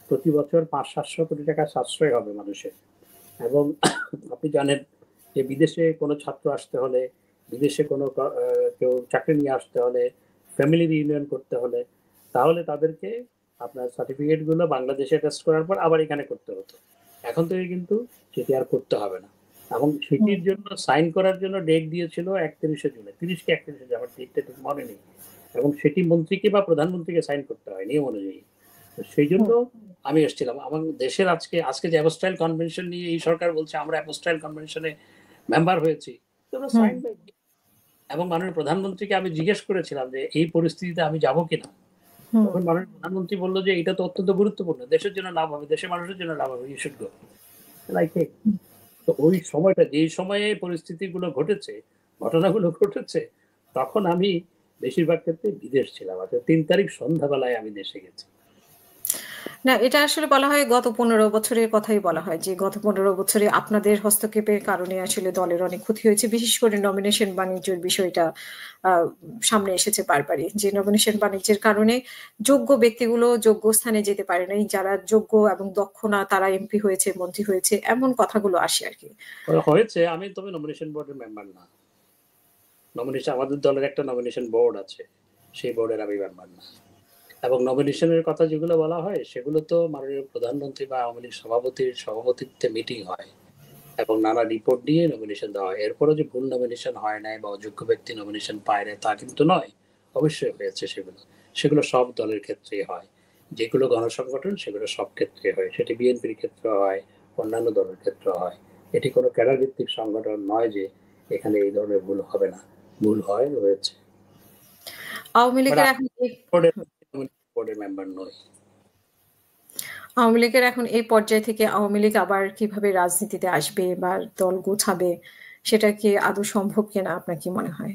প্রতি বছর 500-700 কোটি টাকা সাশ্রয় হবে মানুষের। এবং আপনি জানেন যে বিদেশে কোনো ছাত্র আসতে হলে, বিদেশে কোনো কেউ চাকরি নিয়ে আসতে হলে, ফ্যামিলি রিউনিয়ন করতে হলে, তাহলে তাদেরকে আপনার সার্টিফিকেটগুলো বাংলাদেশে টেস্ট করার পর আবার এখানে করতে হতো। এখন থেকে কিন্তু সেটি আর করতে হবে না। এবং সেটির জন্য সাইন করার জন্য ডেট দিয়েছিল 31শে জুলাই, 30 কি 31শে, আমার ডেটটা ঠিক মনে নেই। এবং সেটি মন্ত্রীকে বা প্রধানমন্ত্রীকে সাইন করতে হয় নিয়ম অনুযায়ী। সেই জন্য আমি এসেছিলাম। আমার দেশের আজকে যে অ্যাপোস্টাইল কনভেনশন নিয়ে এই সরকার বলছে আমরা অ্যাপোস্টাইল কনভেনশনে মেম্বার হয়েছি, তোমরা সাইন বাই। এবং মাননীয় প্রধানমন্ত্রীকে আমি জিজ্ঞেস করেছিলাম যে এই পরিস্থিতিতে আমি যাব কিনা। তখন মাননীয় প্রধানমন্ত্রী বললো যে এটা তো অত্যন্ত গুরুত্বপূর্ণ, দেশের জন্য লাভ হবে, দেশের মানুষের জন্য লাভ হবে, ইউ শুড গো। লাইক তো ওই সময়টা, যে সময়ে পরিস্থিতিগুলো ঘটেছে, ঘটনাগুলো ঘটেছে, তখন আমি বেশিরভাগ ক্ষেত্রে বিদেশ ছিলাম। আচ্ছা, 3 তারিখ সন্ধ্যাবেলায় আমি দেশে গেছি। না, এটা আসলে বলা হয় গত 15 বছরের কথাই বলা হয় যে গত 15 বছরে আপনাদের হস্তক্ষেপের কারণে আসলে দলের অনেক ক্ষতি হয়েছে। বিশেষ করে নমিনেশন বাণিজ্যের বিষয়টা সামনে এসেছে বারবারই, যে নমিনেশন বাণিজ্যের কারণে যোগ্য ব্যক্তিগুলো যোগ্য স্থানে যেতে পারে নাই, যারা যোগ্য এবং দক্ষ না তারা এমপি হয়েছে, মন্ত্রী হয়েছে, এমন কথাগুলো আসে আর কি। হয়েছে। আমি তবে নমিনেশন বোর্ডের মেম্বার না। আমাদের দলের একটা নমিনেশন বোর্ড আছে, সেই বোর্ডের আমি মেম্বার না। এবং নমিনেশনের কথা যেগুলো বলা হয়, সেগুলো তো মাননীয় প্রধানমন্ত্রী বা আওয়ামী লীগ সভাপতির সভাপতিত্বে মিটিং হয় এবং নানা রিপোর্ট দিয়ে নমিনেশন দেওয়া হয়। এরপরও যে ভুল নমিনেশন হয় নাই বা অযোগ্য ব্যক্তি নমিনেশন পায় না তা কিন্তু নয়, অবশ্যই হয়েছে। সেগুলো সব দলের ক্ষেত্রেই হয়। যেগুলো গণসংগঠন সেগুলো সব ক্ষেত্রে হয়, সেটি বিএনপির ক্ষেত্রে হয়, অন্যান্য দলের ক্ষেত্রে হয়। এটি কোনো ক্যাডার ভিত্তিক সংগঠন নয় যে এখানে এই ধরনের ভুল হবে না। ভুল হয়, হয়েছে। আওয়ামী লীগের এখন বোর্ডের মেম্বার নই। আওয়ামী লীগের এখন এই পর্যায় থেকে আওয়ামী লীগ আবার কিভাবে রাজনীতিতে আসবে বা দল গোছাবে, সেটা কি আদৌ সম্ভব কিনা আপনার কি মনে হয়?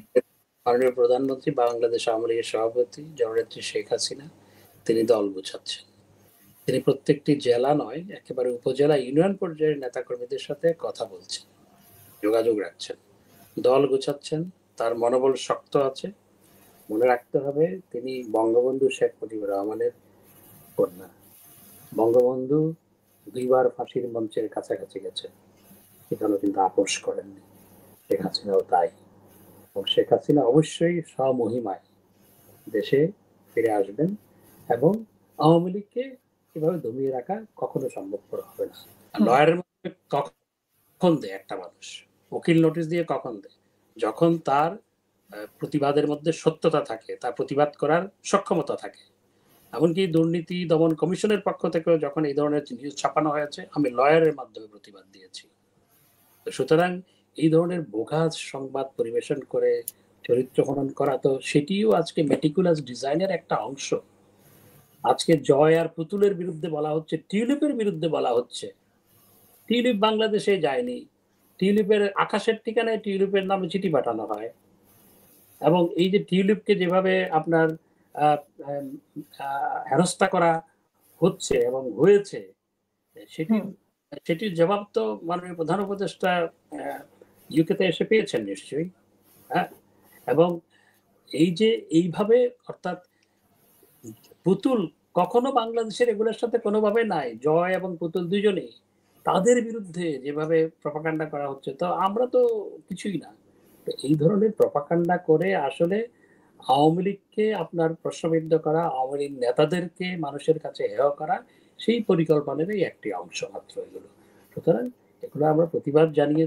মাননীয় প্রধানমন্ত্রী, বাংলাদেশ আওয়ামী লীগের সভাপতি জননেত্রী শেখ হাসিনা, তিনি দল গোছাচ্ছেন। তিনি প্রত্যেকটি জেলা নয়, একেবারে উপজেলা, ইউনিয়ন পর্যায়ের নেতাকর্মীদের সাথে কথা বলছেন, যোগাযোগ রাখছেন, দল গোছাচ্ছেন। তার মনোবল শক্ত আছে। মনে রাখতে হবে, তিনি বঙ্গবন্ধু শেখ মুজিবুর রহমানের কন্যা। বঙ্গবন্ধু 2 বার ফাঁসির মঞ্চের কাছাকাছি গেছেন, সেখানেও কিন্তু আপোষ করেননি। শেখ হাসিনাও তাই। এবং শেখ হাসিনা অবশ্যই স্বমহিমায় দেশে ফিরে আসবেন, এবং আওয়ামী লীগকে এভাবে দমিয়ে রাখা কখনো সম্ভবপর হবে না। লয়ারের মধ্যে কখন দেয় একটা মানুষ? উকিল নোটিশ দিয়ে কখন দেয়? যখন তার প্রতিবাদের মধ্যে সত্যতা থাকে, তার প্রতিবাদ করার সক্ষমতা থাকে। এমনকি দুর্নীতি দমন কমিশনের পক্ষ থেকেও যখন এই ধরনের নিউজ ছাপানো হয়েছে, আমি লয়ারের মাধ্যমে প্রতিবাদ দিয়েছি। সুতরাং এই ধরনের বোগাস সংবাদ পরিবেশন করে চরিত্র হনন করা, তো সেটিও আজকে মেটিকুলাস ডিজাইনের একটা অংশ। আজকে জয় আর পুতুলের বিরুদ্ধে বলা হচ্ছে, টিউলিপের বিরুদ্ধে বলা হচ্ছে। টিউলিপ বাংলাদেশে যায়নি, টিউলিপের আকাশের ঠিকানায় টিউলিপের নামে চিঠি পাঠানো হয়। এবং এই যে টিউলিপকে যেভাবে আপনার হেনস্থা করা হচ্ছে এবং হয়েছে, সেটির জবাব তো মাননীয় প্রধান উপদেষ্টা ইউকেতে এসে পেয়েছেন নিশ্চয়ই। হ্যাঁ, এবং এই যে এইভাবে, অর্থাৎ পুতুল কখনো বাংলাদেশের এগুলোর সাথে কোনোভাবে নাই, জয় এবং পুতুল দুজনেই, তাদের বিরুদ্ধে যেভাবে প্রপাগান্ডা করা হচ্ছে, তো আমরা তো কিছুই না। তো এই ধরনের প্রপাগান্ডা করে আসলে আওয়ামী লীগকে আপনার প্রশ্নবিদ্ধ করা, আওয়ামী লীগ নেতাদেরকে মানুষের কাছে হেয় করা, সেই পরিকল্পনারই একটি অংশ মাত্র এগুলো। সুতরাং এগুলো আমরা প্রতিবাদ জানিয়ে